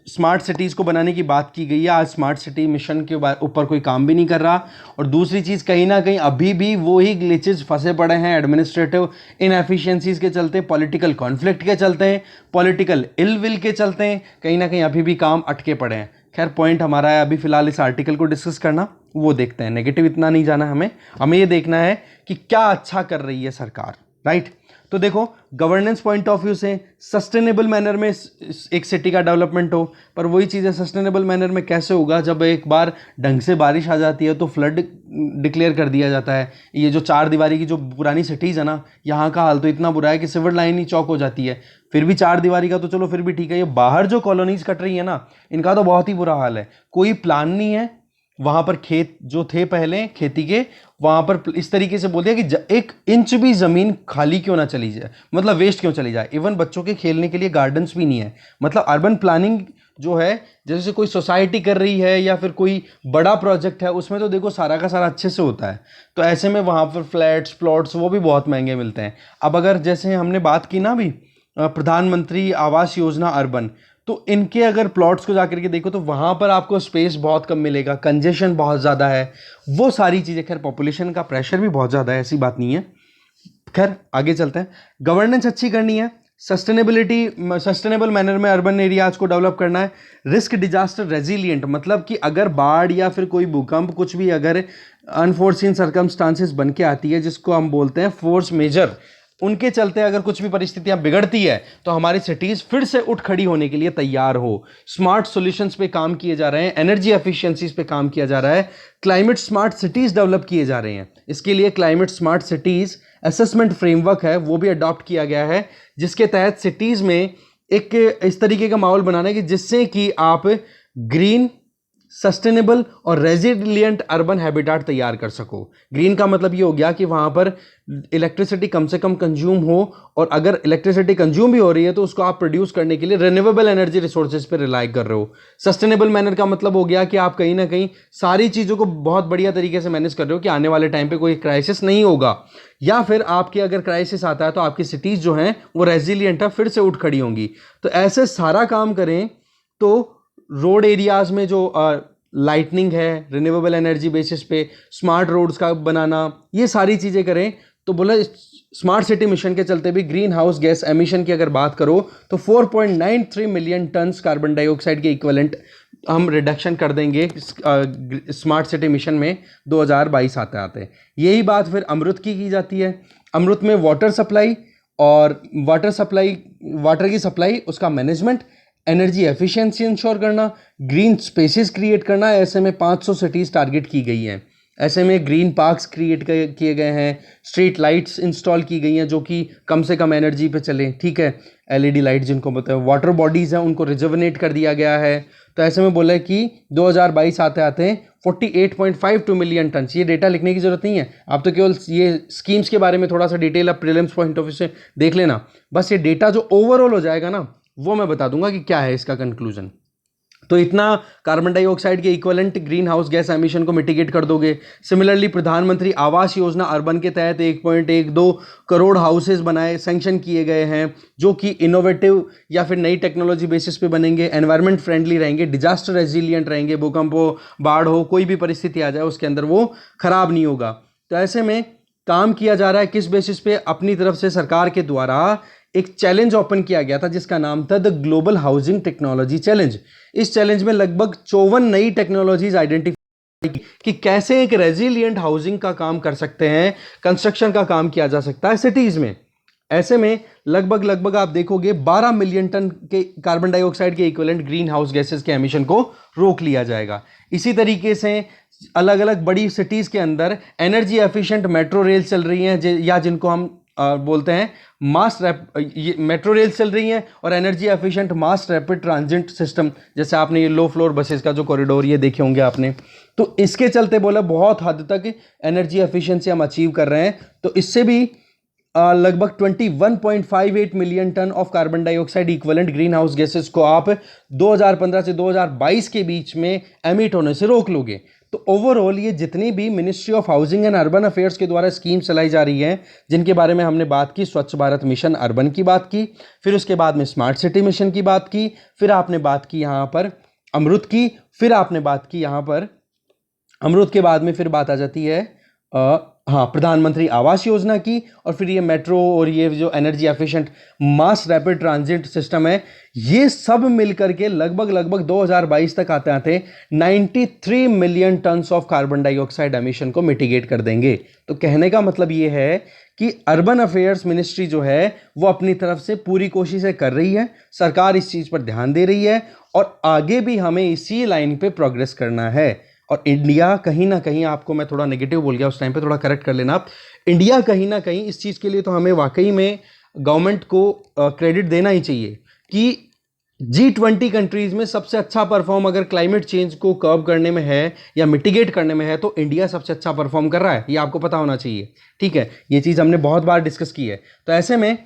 स्मार्ट सिटीज़ को बनाने की बात की गई है, आज स्मार्ट सिटी मिशन के ऊपर कोई काम भी नहीं कर रहा। और दूसरी चीज़, कहीं ना कहीं अभी भी वो ही ग्लिचेस फंसे पड़े हैं एडमिनिस्ट्रेटिव इनएफिशिएंसीज के चलते, पॉलिटिकल कॉन्फ्लिक्ट के चलते, पॉलिटिकल इल विल के चलते, कहीं ना कहीं अभी भी काम अटके पड़े हैं। खैर पॉइंट हमारा है अभी फ़िलहाल इस आर्टिकल को डिस्कस करना, वो देखते हैं, नेगेटिव इतना नहीं जाना हमें ये देखना है कि क्या अच्छा कर रही है सरकार, राइट। तो तो देखो गवर्नेंस पॉइंट ऑफ व्यू से सस्टेनेबल मैनर में एक सिटी का डेवलपमेंट हो, पर वही चीज़ है सस्टेनेबल मैनर में कैसे होगा जब एक बार ढंग से बारिश आ जाती है तो फ्लड डिक्लेयर कर दिया जाता है। ये जो चार दीवारी की जो पुरानी सिटीज़ है ना, यहाँ का हाल तो इतना बुरा है कि सिविल लाइन ही चौक हो जाती है। फिर भी चार दीवारी का तो चलो फिर भी ठीक है, ये बाहर जो कॉलोनीज कट रही है ना, इनका तो बहुत ही बुरा हाल है। कोई प्लान नहीं है, वहां पर खेत जो थे पहले खेती के, वहां पर इस तरीके से बोल दिया कि एक इंच भी जमीन खाली क्यों ना चली जाए, मतलब वेस्ट क्यों चली जाए। इवन बच्चों के खेलने के लिए गार्डन्स भी नहीं है। मतलब अर्बन प्लानिंग जो है, जैसे कोई सोसाइटी कर रही है या फिर कोई बड़ा प्रोजेक्ट है, उसमें तो देखो सारा का सारा अच्छे से होता है। तो ऐसे में वहां पर फ्लैट्स प्लॉट्स वो भी बहुत महंगे मिलते हैं। अब अगर जैसे हमने बात की ना अभी प्रधानमंत्री आवास योजना अर्बन, तो इनके अगर प्लॉट्स को जाकर के देखो तो वहाँ पर आपको स्पेस बहुत कम मिलेगा, कंजेशन बहुत ज़्यादा है, वो सारी चीज़ें। खैर पॉपुलेशन का प्रेशर भी बहुत ज़्यादा है, ऐसी बात नहीं है। खैर आगे चलते हैं। गवर्नेंस अच्छी करनी है, सस्टेनेबल मैनर में अर्बन एरियाज को डेवलप करना है। रिस्क डिजास्टर रेजिलिएंट, मतलब कि अगर बाढ़ या फिर कोई भूकंप कुछ भी अगर अनफोर्सिन सर्कमस्टांसेस बन के आती है, जिसको हम बोलते हैं फोर्स मेजर, उनके चलते अगर कुछ भी परिस्थितियां बिगड़ती है तो हमारी सिटीज फिर से उठ खड़ी होने के लिए तैयार हो। स्मार्ट सॉल्यूशंस पे काम किए जा रहे हैं, एनर्जी एफिशिएंसीज पे काम किया जा रहा है, क्लाइमेट स्मार्ट सिटीज डेवलप किए जा रहे हैं। इसके लिए climate smart cities assessment framework है, वो भी अडॉप्ट किया गया है, जिसके तहत सिटीज में एक इस तरीके का माहौल बनाना है कि जिससे कि आप ग्रीन, सस्टेनेबल और रेजिलिएंट अर्बन हैबिटाट तैयार कर सको। ग्रीन का मतलब ये हो गया कि वहां पर इलेक्ट्रिसिटी कम से कम कंज्यूम हो, और अगर इलेक्ट्रिसिटी कंज्यूम भी हो रही है तो उसको आप प्रोड्यूस करने के लिए रिन्यूएबल एनर्जी रिसोर्सेज पर रिलाई कर रहे हो। सस्टेनेबल मैनर का मतलब हो गया कि आप कहीं ना कहीं सारी चीज़ों को बहुत बढ़िया तरीके से मैनेज कर रहे हो कि आने वाले टाइम पे कोई क्राइसिस नहीं होगा, या फिर आपकी अगर क्राइसिस आता है तो आपकी सिटीज़ जो हैं वो रेजिलिएंट है, फिर से उठ खड़ी होंगी। तो ऐसे सारा काम करें तो रोड एरियाज में जो लाइटनिंग है, रिन्यूएबल एनर्जी बेसिस पे स्मार्ट रोड्स का बनाना, ये सारी चीज़ें करें। तो बोला स्मार्ट सिटी मिशन के चलते भी ग्रीन हाउस गैस एमिशन की अगर बात करो तो 4.93 मिलियन टन्स कार्बन डाइऑक्साइड के इक्विवेलेंट हम रिडक्शन कर देंगे स्मार्ट सिटी मिशन में 2022 आते आते। यही बात फिर अमृत की जाती है। अमृत में वाटर सप्लाई और वाटर की सप्लाई, उसका मैनेजमेंट, एनर्जी एफिशिएंसी इंश्योर करना, ग्रीन स्पेसेस क्रिएट करना। ऐसे में 500 सिटीज़ टारगेट की गई हैं। ऐसे में ग्रीन पार्क्स क्रिएट किए गए हैं, स्ट्रीट लाइट्स इंस्टॉल की गई हैं जो कि कम से कम एनर्जी पे चलें, ठीक है, एलईडी लाइट जिनको बताए। वाटर बॉडीज़ हैं उनको रिजर्वनेट कर दिया गया है। तो ऐसे में बोला है कि 2022 आते आते 48.52 मिलियन टन। ये डेटा लिखने की जरूरत नहीं है, आप तो केवल ये स्कीम्स के बारे में थोड़ा सा डिटेल आप प्रीलिम्स पॉइंट ऑफ व्यू से देख लेना। बस ये डेटा जो ओवरऑल हो जाएगा ना, वो मैं बता दूंगा कि क्या है इसका कंक्लूजन। तो इतना कार्बन डाइऑक्साइड के equivalent green house gas emission को मिटिगेट कर दोगे। सिमिलरली प्रधानमंत्री आवास योजना अर्बन के तहत 1.12 करोड़ हाउसेज बनाए, सैंक्शन किए गए हैं, जो कि इनोवेटिव या फिर नई टेक्नोलॉजी बेसिस पे बनेंगे, एनवायरमेंट फ्रेंडली रहेंगे, डिजास्टर रेजिलिएंट रहेंगे, भूकंप हो, बाढ़ हो, कोई भी परिस्थिति आ जाए उसके अंदर वो खराब नहीं होगा। तो ऐसे में काम किया जा रहा है किस बेसिस पे? अपनी तरफ से सरकार के द्वारा एक चैलेंज ओपन किया गया था जिसका नाम था the global housing technology challenge. इस चैलेंज में लगभग 54 नई टेक्नोलॉजीज आइडेंटिफाई की कि कैसे एक रेजिलिएंट हाउसिंग का काम कर सकते हैं, कंस्ट्रक्शन का काम किया जा सकता है सिटीज में। ऐसे में लगभग आप देखोगे 12 मिलियन टन के कार्बन डाइऑक्साइड के इक्विवेलेंट ग्रीन हाउस गैसेस के एमिशन को रोक लिया जाएगा। इसी तरीके से अलग अलग बड़ी सिटीज के अंदर एनर्जी एफिशिएंट मेट्रो रेल चल रही हैं, या जिनको हम बोलते हैं मेट्रो रेल चल रही हैं, और energy efficient mass rapid transit system, जैसे आपने ये लो फ्लोर बसेस का जो कॉरिडोर ये देखे होंगे आपने। तो इसके चलते बोला बहुत हद तक एनर्जी एफिशिएंसी हम अचीव कर रहे हैं। तो इससे भी लगभग 21.58 million tonne of carbon dioxide equivalent greenhouse gases को आप 2015 से 2022 के बीच में एमिट होने से रोक लोगे। तो ओवरऑल ये जितनी भी ministry of housing and urban affairs के द्वारा स्कीम चलाई जा रही हैं, जिनके बारे में हमने बात की, स्वच्छ भारत मिशन अर्बन की बात की, फिर उसके बाद में स्मार्ट सिटी मिशन की बात की, फिर आपने बात की यहाँ पर अमृत की, फिर आपने बात की यहाँ पर अमृत के बाद में फिर बात आ जाती है हाँ, प्रधानमंत्री आवास योजना की, और फिर ये मेट्रो और ये जो energy efficient mass rapid transit system है, ये सब मिलकर के लगभग 2022 तक आते आते 93 million tons of carbon dioxide emission को मिटिगेट कर देंगे। तो कहने का मतलब ये है कि अर्बन अफेयर्स मिनिस्ट्री जो है वो अपनी तरफ से पूरी कोशिशें कर रही है, सरकार इस चीज़ पर ध्यान दे रही है, और आगे भी हमें इसी लाइन पे प्रोग्रेस करना है। और इंडिया कहीं ना कहीं, आपको मैं थोड़ा नेगेटिव बोल गया उस टाइम पे, थोड़ा करेक्ट कर लेना आप, इंडिया कहीं ना कहीं इस चीज़ के लिए तो हमें वाकई में गवर्नमेंट को क्रेडिट देना ही चाहिए कि G20 कंट्रीज में सबसे अच्छा परफॉर्म अगर क्लाइमेट चेंज को कर्व करने में है या मिटिगेट करने में है, तो इंडिया सबसे अच्छा परफॉर्म कर रहा है, ये आपको पता होना चाहिए। ठीक है, ये चीज़ हमने बहुत बार डिस्कस की है। तो ऐसे में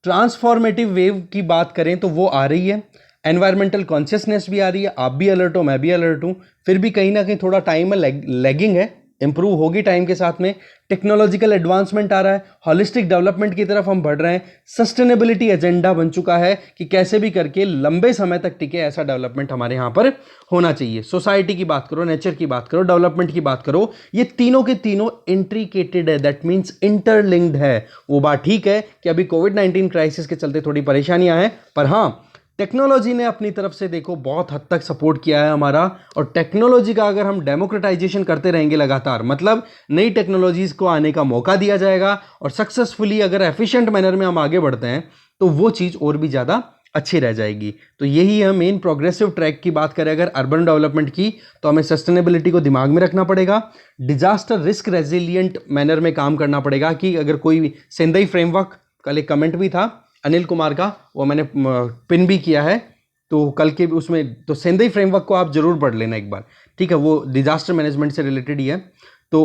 ट्रांसफॉर्मेटिव वेव की बात करें तो वो आ रही है, एनवायरमेंटल कॉन्शियसनेस भी आ रही है, आप भी अलर्ट हो, मैं भी अलर्ट हूँ, फिर भी कहीं ना कहीं थोड़ा टाइम है, लैगिंग है, इंप्रूव होगी टाइम के साथ में। टेक्नोलॉजिकल एडवांसमेंट आ रहा है, हॉलिस्टिक डेवलपमेंट की तरफ हम बढ़ रहे हैं, सस्टेनेबिलिटी एजेंडा बन चुका है कि कैसे भी करके लंबे समय तक टिके ऐसा डेवलपमेंट हमारे यहाँ पर होना चाहिए। सोसाइटी की बात करो, नेचर की बात करो, डेवलपमेंट की बात करो, ये तीनों के तीनों इंट्रिकेटेड है, दैट मीन्स इंटरलिंक्ड है। वो बात ठीक है कि अभी कोविड-19 क्राइसिस के चलते थोड़ी परेशानियां हैं, पर हाँ, टेक्नोलॉजी ने अपनी तरफ से देखो बहुत हद तक सपोर्ट किया है हमारा, और टेक्नोलॉजी का अगर हम डेमोक्रेटाइजेशन करते रहेंगे लगातार, मतलब नई टेक्नोलॉजीज को आने का मौका दिया जाएगा, और सक्सेसफुली अगर एफिशिएंट मैनर में हम आगे बढ़ते हैं तो वो चीज़ और भी ज़्यादा अच्छी रह जाएगी। तो यही है मेन प्रोग्रेसिव ट्रैक की बात करें अगर अर्बन डेवलपमेंट की, तो हमें सस्टेनेबिलिटी को दिमाग में रखना पड़ेगा, डिजास्टर रिस्क रेजिलियंट मैनर में काम करना पड़ेगा कि अगर कोई सेंदई फ्रेमवर्क, कल एक कमेंट भी था अनिल कुमार का, वो मैंने पिन भी किया है, तो कल के उसमें तो सेंदई फ्रेमवर्क को आप जरूर पढ़ लेना एक बार, ठीक है, वो डिजास्टर मैनेजमेंट से रिलेटेड ही है। तो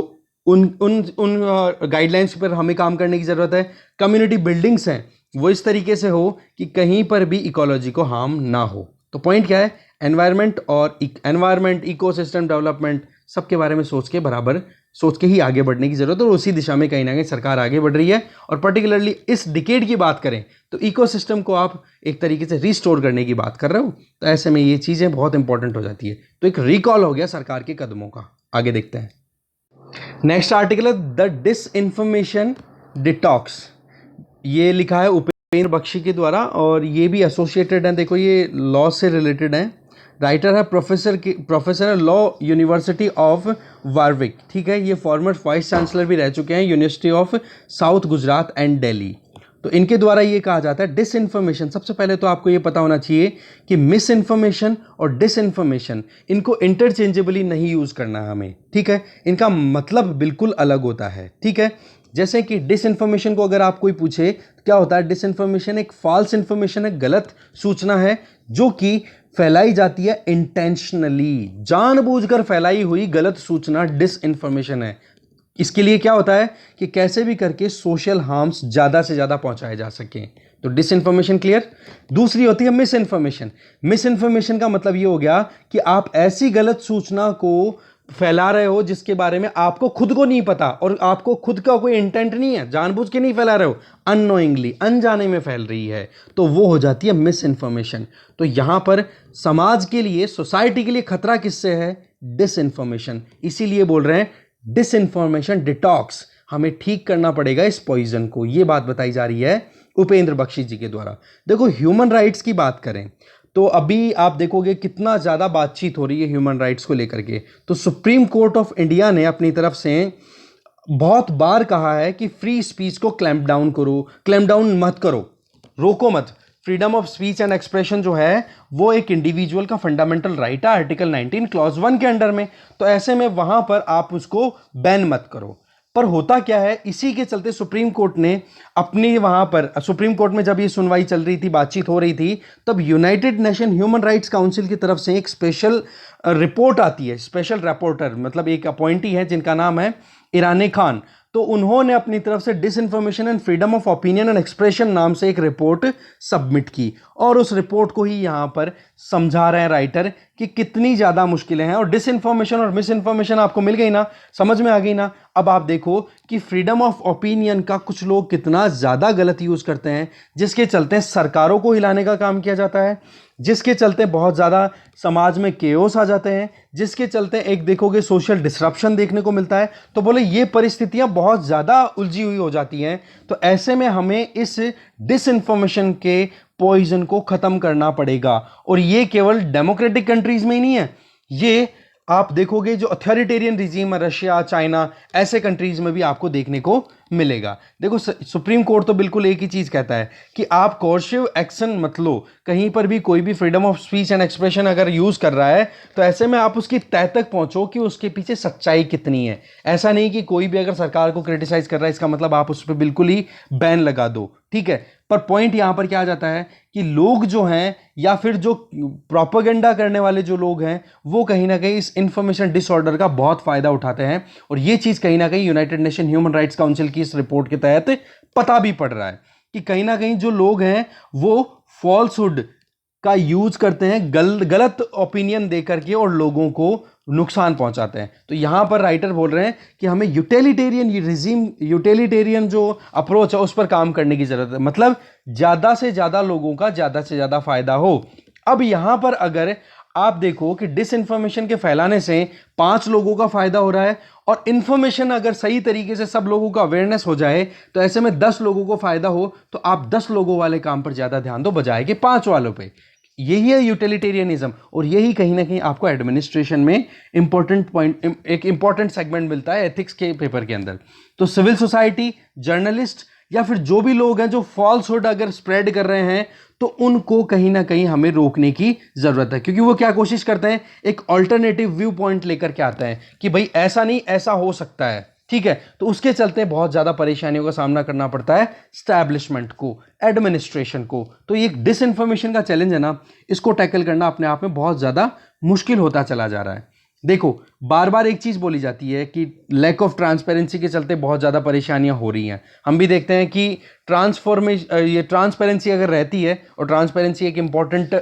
उन उन उन गाइडलाइंस पर हमें काम करने की ज़रूरत है। कम्युनिटी बिल्डिंग्स हैं वो इस तरीके से हो कि कहीं पर भी इकोलॉजी को हार्म ना हो। तो पॉइंट क्या है, एनवायरमेंट इकोसिस्टम डेवलपमेंट सबके बारे में सोच के ही आगे बढ़ने की जरूरत है, और उसी दिशा में कहीं ना कहीं सरकार आगे बढ़ रही है। और पर्टिकुलरली इस डिकेड की बात करें तो इकोसिस्टम को आप एक तरीके से रिस्टोर करने की बात कर रहे हो, तो ऐसे में ये चीज़ें बहुत इंपॉर्टेंट हो जाती है। तो एक रिकॉल हो गया सरकार के कदमों का। आगे देखते हैं, नेक्स्ट आर्टिकल है द डिसइंफॉर्मेशन डिटॉक्स। ये लिखा है उपेंद्र बख्शी के द्वारा, और ये भी एसोसिएटेड है, देखो ये लॉ से रिलेटेड है। राइटर है प्रोफेसर लॉ यूनिवर्सिटी ऑफ वारविक, ठीक है, ये फॉर्मर वाइस चांसलर भी रह चुके हैं university of south Gujarat and Delhi. तो इनके द्वारा ये कहा जाता है डिसइंफॉर्मेशन, सबसे पहले तो आपको ये पता होना चाहिए कि मिस इन्फॉर्मेशन और डिसइंफॉर्मेशन, इनको इंटरचेंजेबली नहीं यूज़ करना है हमें, ठीक है, इनका मतलब बिल्कुल अलग होता है। ठीक है, जैसे कि डिसइंफॉर्मेशन को अगर आप कोई पूछे तो क्या होता है, डिसइंफॉर्मेशन एक फॉल्स इन्फॉर्मेशन है, गलत सूचना है जो कि फैलाई जाती है इंटेंशनली, जानबूझकर फैलाई हुई गलत सूचना डिसइंफॉर्मेशन है। इसके लिए क्या होता है कि कैसे भी करके सोशल हार्म्स ज़्यादा से ज़्यादा पहुंचाए जा सकें, तो डिसइंफॉर्मेशन क्लियर। दूसरी होती है मिस इन्फॉर्मेशन। मिस इन्फॉर्मेशन का मतलब ये हो गया कि आप ऐसी गलत सूचना को फैला रहे हो जिसके बारे में आपको खुद को नहीं पता, और आपको खुद का कोई इंटेंट नहीं है, जानबूझ के नहीं फैला रहे हो, अननोइंगली, अनजाने में फैल रही है, तो वो हो जाती है मिस इन्फॉर्मेशन। तो यहां पर समाज के लिए, सोसाइटी के लिए खतरा किससे है, डिसइंफॉर्मेशन। इसीलिए बोल रहे हैं डिसइंफॉर्मेशन डिटॉक्स, हमें ठीक करना पड़ेगा इस पॉइजन को, ये बात बताई जा रही है उपेंद्र बख्शी जी के द्वारा। देखो ह्यूमन राइट्स की बात करें तो अभी आप देखोगे कितना ज़्यादा बातचीत हो रही है ह्यूमन राइट्स को लेकर के। तो सुप्रीम कोर्ट ऑफ इंडिया ने अपनी तरफ से बहुत बार कहा है कि फ्री स्पीच को क्लैंप डाउन करो, क्लैंप डाउन मत करो, रोको मत। Freedom of speech and expression जो है वो एक इंडिविजुअल का फंडामेंटल राइट है आर्टिकल 19 क्लॉज 1 के अंडर में, तो ऐसे में वहां पर आप उसको बैन मत करो। पर होता क्या है, इसी के चलते सुप्रीम कोर्ट ने अपनी वहां पर, सुप्रीम कोर्ट में जब ये सुनवाई चल रही थी, बातचीत हो रही थी, तब United nation human rights council की तरफ से एक स्पेशल रिपोर्ट आती है, स्पेशल रिपोर्टर मतलब एक अपॉइंटी है जिनका नाम है ईरानी खान। तो उन्होंने अपनी तरफ से disinformation and freedom of opinion and expression नाम से एक रिपोर्ट सबमिट की, और उस रिपोर्ट को ही यहां पर समझा रहे हैं राइटर कि कितनी ज़्यादा मुश्किलें हैं। और डिसइंफॉर्मेशन और मिस इन्फॉर्मेशन आपको मिल गई ना, समझ में आ गई ना। अब आप देखो कि फ्रीडम ऑफ ओपिनियन का कुछ लोग कितना ज़्यादा गलत यूज़ करते हैं, जिसके चलते सरकारों को हिलाने का काम किया जाता है, जिसके चलते बहुत ज़्यादा समाज में केओस आ जाते हैं, जिसके चलते एक देखोगे सोशल डिसरप्शन देखने को मिलता है। तो बोले ये परिस्थितियां बहुत ज़्यादा उलझी हुई हो जाती हैं। तो ऐसे में हमें इस डिसइंफॉर्मेशन के पॉइजन को ख़त्म करना पड़ेगा। और ये केवल डेमोक्रेटिक कंट्रीज़ में ही नहीं है, ये आप देखोगे जो अथॉरिटेरियन रिजीम है, रशिया, चाइना, ऐसे कंट्रीज में भी आपको देखने को मिलेगा। देखो सुप्रीम कोर्ट तो बिल्कुल एक ही चीज कहता है कि आप कोर्सिव एक्शन मत लो। कहीं पर भी कोई भी freedom of speech and expression अगर यूज कर रहा है तो ऐसे में आप उसकी तह तक पहुंचो कि उसके पीछे सच्चाई कितनी है। ऐसा नहीं कि कोई भी अगर सरकार को क्रिटिसाइज कर रहा है इसका मतलब आप उस पर बिल्कुल ही बैन लगा दो, ठीक है। पर पॉइंट यहां पर क्या आ जाता है कि लोग जो हैं या फिर जो प्रोपेगेंडा करने वाले जो लोग हैं वो कहीं ना कहीं इस इंफॉर्मेशन डिसऑर्डर का बहुत फायदा उठाते हैं। और ये चीज कहीं ना कहीं United nation human rights council की इस रिपोर्ट के तहत पता भी पड़ रहा है कि कहीं ना कहीं जो लोग हैं वो फॉल्सहुड का यूज करते हैं, गलत ओपिनियन दे करके और लोगों को नुकसान पहुंचाते हैं। तो यहां पर राइटर बोल रहे हैं कि हमें यूटिलिटेरियन जो अप्रोच है उस पर काम करने की जरूरत है, मतलब ज्यादा से ज्यादा लोगों का ज्यादा से ज्यादा फायदा हो। अब यहां पर अगर आप देखो कि डिसइंफॉर्मेशन के फैलाने से 5 लोगों का फायदा हो रहा है और इंफॉर्मेशन अगर सही तरीके से सब लोगों का अवेयरनेस हो जाए तो ऐसे में 10 लोगों को फायदा हो तो आप 10 लोगों वाले काम पर ज्यादा ध्यान दो बजाय कि 5 वालों पे। यही है यूटिलिटेरियनिज्म और यही कहीं ना कहीं आपको एडमिनिस्ट्रेशन में इंपॉर्टेंट पॉइंट, एक इंपॉर्टेंट सेगमेंट मिलता है एथिक्स के पेपर के अंदर। तो सिविल सोसाइटी, जर्नलिस्ट या फिर जो भी लोग हैं जो फॉल्सहुड अगर स्प्रेड कर रहे हैं तो उनको कहीं ना कहीं हमें रोकने की जरूरत है, क्योंकि वो क्या कोशिश करते हैं, एक ऑल्टरनेटिव व्यू पॉइंट लेकर के आते हैं कि भाई ऐसा नहीं ऐसा हो सकता है, ठीक है। तो उसके चलते बहुत ज्यादा परेशानियों का सामना करना पड़ता है स्टैब्लिशमेंट को, एडमिनिस्ट्रेशन को। तो ये एक डिसइंफॉर्मेशन का चैलेंज है ना, इसको टैकल करना अपने आप में बहुत ज्यादा मुश्किल होता चला जा रहा है। देखो बार बार एक चीज बोली जाती है कि लैक ऑफ ट्रांसपेरेंसी के चलते बहुत ज्यादा परेशानियां हो रही हैं। हम भी देखते हैं कि ये ट्रांसपेरेंसी अगर रहती है, और ट्रांसपेरेंसी एक इंपॉर्टेंट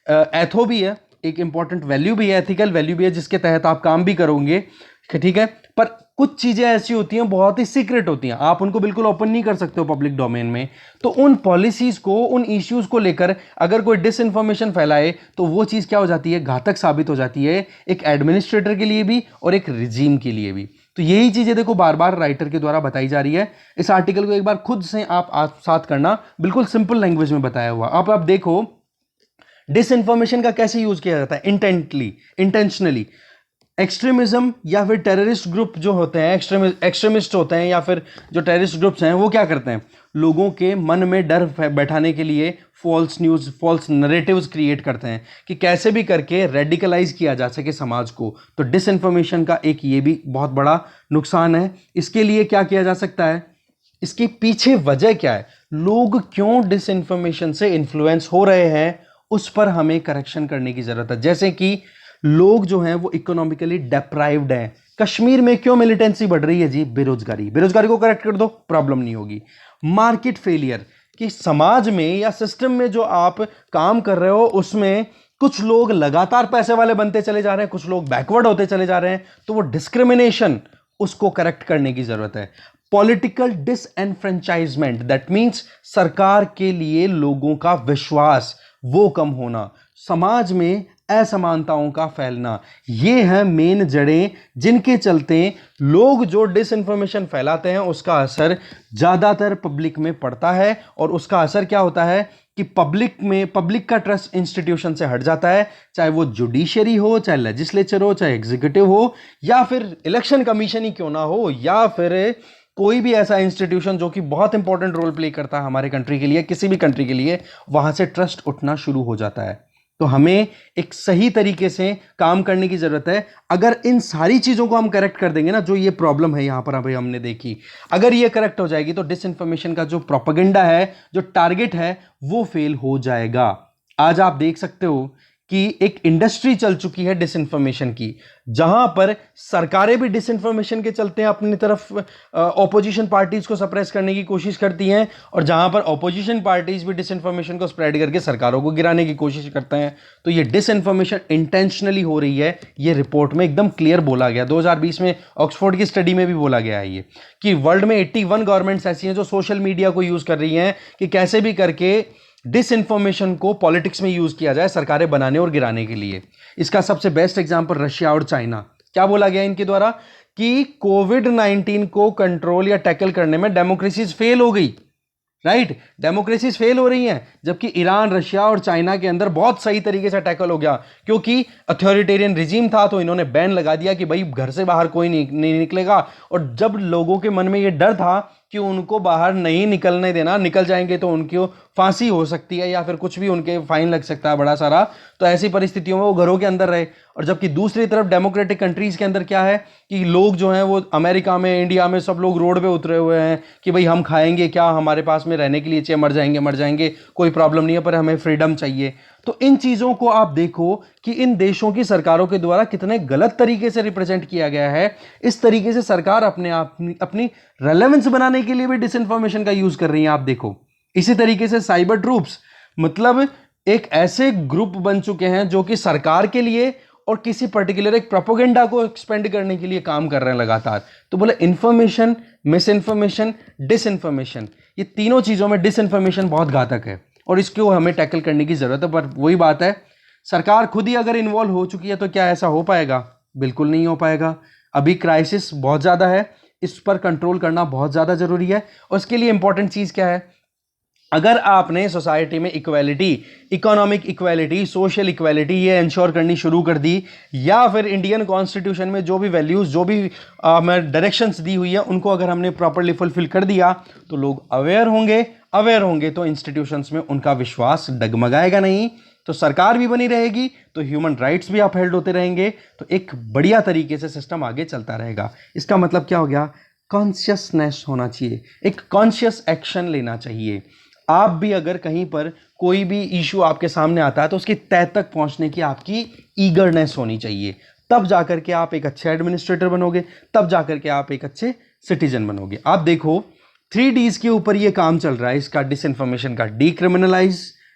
एथो भी है, एक इंपॉर्टेंट वैल्यू भी है, एथिकल वैल्यू भी है जिसके तहत आप काम भी करोगे, ठीक है। पर कुछ चीजें ऐसी होती हैं बहुत ही सीक्रेट होती हैं, आप उनको बिल्कुल ओपन नहीं कर सकते हो पब्लिक डोमेन में। तो उन पॉलिसीज को, उन इश्यूज को लेकर अगर कोई डिसइंफॉर्मेशन फैलाए तो वो चीज क्या हो जाती है, घातक साबित हो जाती है, एक एडमिनिस्ट्रेटर के लिए भी और एक रिजीम के लिए भी। तो यही चीजें देखो बार बार राइटर के द्वारा बताई जा रही है। इस आर्टिकल को एक बार खुद से आप साथ करना, बिल्कुल सिंपल लैंग्वेज में बताया हुआ। आप देखो डिसइंफॉर्मेशन का कैसे यूज किया जाता है, इंटेंशनली। एक्सट्रीमिज्म या फिर टेररिस्ट ग्रुप जो होते हैं, एक्सट्रीमिस्ट होते हैं या फिर जो टेररिस्ट ग्रुप्स हैं वो क्या करते हैं, लोगों के मन में डर बैठाने के लिए false news, false narratives create करते हैं कि कैसे भी करके रेडिकलाइज किया जा सके समाज को। तो डिसइंफॉर्मेशन का एक ये भी बहुत बड़ा नुकसान है। इसके लिए क्या किया जा सकता है, इसके पीछे वजह क्या है, लोग क्यों डिसइंफॉर्मेशन से इन्फ्लुएंस हो रहे हैं, उस पर हमें करेक्शन करने की जरूरत है। जैसे कि लोग जो हैं वो इकोनॉमिकली डेप्राइव्ड हैं। कश्मीर में क्यों मिलिटेंसी बढ़ रही है जी, बेरोजगारी को करेक्ट कर दो, प्रॉब्लम नहीं होगी। मार्केट फेलियर, कि समाज में या सिस्टम में जो आप काम कर रहे हो उसमें कुछ लोग लगातार पैसे वाले बनते चले जा रहे हैं, कुछ लोग बैकवर्ड होते चले जा रहे हैं, तो वो डिस्क्रिमिनेशन, उसको करेक्ट करने की जरूरत है। पॉलिटिकल डिसएनफ्रेंचाइजमेंट, दैट मींस सरकार के लिए लोगों का विश्वास वो कम होना, समाज में असमानताओं का फैलना, ये है मेन जड़ें जिनके चलते लोग जो डिसइंफॉर्मेशन फैलाते हैं उसका असर ज्यादातर पब्लिक में पड़ता है। और उसका असर क्या होता है कि पब्लिक का ट्रस्ट इंस्टीट्यूशन से हट जाता है, चाहे वो जुडिशरी हो, चाहे लेजिस्लेचर हो, चाहे एग्जीक्यूटिव हो, या फिर इलेक्शन कमीशन ही क्यों ना हो, या फिर कोई भी ऐसा इंस्टीट्यूशन जो कि बहुत इंपॉर्टेंट रोल प्ले करता है हमारे कंट्री के लिए, किसी भी कंट्री के लिए, वहां से ट्रस्ट उठना शुरू हो जाता है। तो हमें एक सही तरीके से काम करने की जरूरत है। अगर इन सारी चीजों को हम करेक्ट कर देंगे ना, जो ये प्रॉब्लम है यहां पर अभी हमने देखी, अगर ये करेक्ट हो जाएगी तो डिसइंफॉर्मेशन का जो प्रोपेगेंडा है, जो टारगेट है, वो फेल हो जाएगा। आज आप देख सकते हो कि एक इंडस्ट्री चल चुकी है डिसइंफॉर्मेशन की, जहां पर सरकारें भी डिसइंफॉर्मेशन के चलते अपनी तरफ ऑपोजिशन पार्टीज को सप्रेस करने की कोशिश करती हैं, और जहां पर ऑपोजिशन पार्टीज भी डिसइंफॉर्मेशन को स्प्रेड करके सरकारों को गिराने की कोशिश करते हैं। तो ये डिसइंफॉर्मेशन इंटेंशनली हो रही है, ये रिपोर्ट में एकदम क्लियर बोला गया। 2020 में ऑक्सफोर्ड की स्टडी में भी बोला गया है ये, कि वर्ल्ड में 81 गवर्नमेंट्स ऐसी हैं जो सोशल मीडिया को यूज कर रही हैं कि कैसे भी करके डिसइंफॉर्मेशन को पॉलिटिक्स में यूज किया जाए सरकारें बनाने और गिराने के लिए। इसका सबसे बेस्ट एग्जांपल रशिया और चाइना। क्या बोला गया इनके द्वारा कि कोविड-19 को कंट्रोल या टैकल करने में डेमोक्रेसीज फेल हो गई, राइट? डेमोक्रेसीज फेल हो रही हैं, जबकि ईरान, रशिया और चाइना के अंदर बहुत सही तरीके से टैकल हो गया, क्योंकि अथॉरिटेरियन रिजीम था तो इन्होंने बैन लगा दिया कि भाई घर से बाहर कोई नहीं निकलेगा। और जब लोगों के मन में ये डर था कि उनको बाहर नहीं निकलने देना, निकल जाएंगे तो उनको फांसी हो सकती है या फिर कुछ भी उनके फाइन लग सकता है बड़ा सारा, तो ऐसी परिस्थितियों में वो घरों के अंदर रहे। और जबकि दूसरी तरफ डेमोक्रेटिक कंट्रीज के अंदर क्या है कि लोग जो हैं वो अमेरिका में, इंडिया में सब लोग रोड पे उतरे हुए हैं कि भाई हम खाएंगे क्या, हमारे पास में रहने के लिए चाहिए, मर जाएंगे कोई प्रॉब्लम नहीं है, पर हमें फ्रीडम चाहिए। तो इन चीजों को आप देखो कि इन देशों की सरकारों के द्वारा कितने गलत तरीके से रिप्रेजेंट किया गया है। इस तरीके से सरकार अपनी रेलेवेंस बनाने के लिए भी डिसइंफॉर्मेशन का यूज कर रही है, आप देखो। इसी तरीके से साइबर ट्रूप्स, मतलब एक ऐसे ग्रुप बन चुके हैं जो कि सरकार के लिए और किसी पर्टिकुलर एक प्रोपेगेंडा को एक्सपेंड करने के लिए काम कर रहे हैं लगातार। तो बोले इंफॉर्मेशन, मिस इन्फॉर्मेशन, डिसइंफॉर्मेशन, ये तीनों चीजों में डिसइंफॉर्मेशन बहुत घातक है और इसको हमें टैकल करने की जरूरत है। पर वही बात है, सरकार खुद ही अगर इन्वॉल्व हो चुकी है तो क्या ऐसा हो पाएगा? बिल्कुल नहीं हो पाएगा। अभी क्राइसिस बहुत ज्यादा है, इस पर कंट्रोल करना बहुत ज्यादा जरूरी है। और इसके लिए इंपॉर्टेंट चीज क्या है? अगर आपने सोसाइटी में equality, economic equality, social equality ये इंश्योर करनी शुरू कर दी, या फिर इंडियन कॉन्स्टिट्यूशन में जो भी वैल्यूज, जो भी डायरेक्शंस दी हुई है, उनको अगर हमने प्रॉपर्ली फुलफिल कर दिया तो लोग अवेयर होंगे तो इंस्टीट्यूशंस में उनका विश्वास डगमगाएगा नहीं, तो सरकार भी बनी रहेगी, तो ह्यूमन राइट्स भी अपहेल्ड होते रहेंगे, तो एक बढ़िया तरीके से सिस्टम आगे चलता रहेगा। इसका मतलब क्या हो गया? कॉन्शियसनेस होना चाहिए, एक कॉन्शियस एक्शन लेना चाहिए। आप भी अगर कहीं पर कोई भी इशू आपके सामने आता है तो उसकी तह तक पहुंचने की आपकी ईगरनेस होनी चाहिए, तब जाकर के आप एक अच्छे एडमिनिस्ट्रेटर बनोगे, तब जाकर के आप एक अच्छे सिटीजन बनोगे। आप देखो 3Ds के ऊपर ये काम चल रहा है इसका, डिसइंफॉर्मेशन का।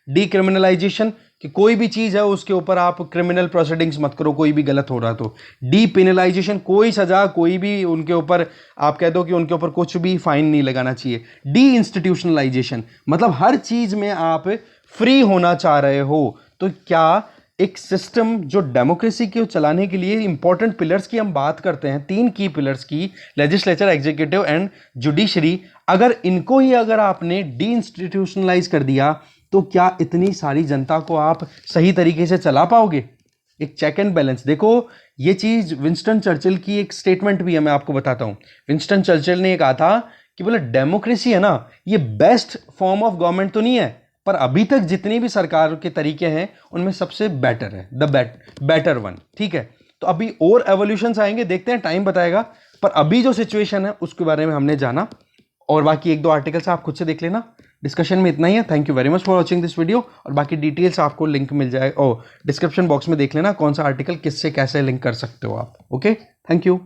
डीक्रिमिनलाइजेशन, कि कोई भी चीज है उसके ऊपर आप क्रिमिनल प्रोसीडिंग्स मत करो, कोई भी गलत हो रहा तो। डीपेनलाइजेशन, कोई सजा, कोई भी उनके ऊपर आप कह दो कि उनके ऊपर कुछ भी फाइन नहीं लगाना चाहिए। डी इंस्टीट्यूशनलाइजेशन, मतलब हर चीज में आप फ्री होना चाह रहे हो। तो क्या एक सिस्टम जो डेमोक्रेसी को चलाने के लिए इंपॉर्टेंट पिलर्स की हम बात करते हैं, 3 की पिलर्स की, लेजिस्लेचर, एग्जीक्यूटिव एंड जुडिशरी, अगर इनको ही अगर आपने डी इंस्टीट्यूशनलाइज कर दिया तो क्या इतनी सारी जनता को आप सही तरीके से चला पाओगे? एक चेक एंड बैलेंस देखो, ये चीज विंस्टन चर्चिल की एक स्टेटमेंट भी है, मैं आपको बताता हूं। विंस्टन चर्चिल ने कहा था कि बोले डेमोक्रेसी है ना, ये बेस्ट फॉर्म ऑफ गवर्नमेंट तो नहीं है, पर अभी तक जितनी भी सरकार के तरीके हैं उनमें सबसे बेटर है, द बेटर वन। ठीक है, तो अभी और एवोल्यूशंस आएंगे, देखते हैं, टाइम बताएगा। पर अभी जो सिचुएशन है उसके बारे में हमने जाना, और बाकी 1-2 आर्टिकल्स आप खुद से देख लेना। डिस्कशन में इतना ही है। Thank you very much for watching this video, और बाकी डिटेल्स आपको लिंक मिल जाए, डिस्क्रिप्शन बॉक्स में देख लेना कौन सा आर्टिकल किससे कैसे लिंक कर सकते हो आप। Okay, thank you.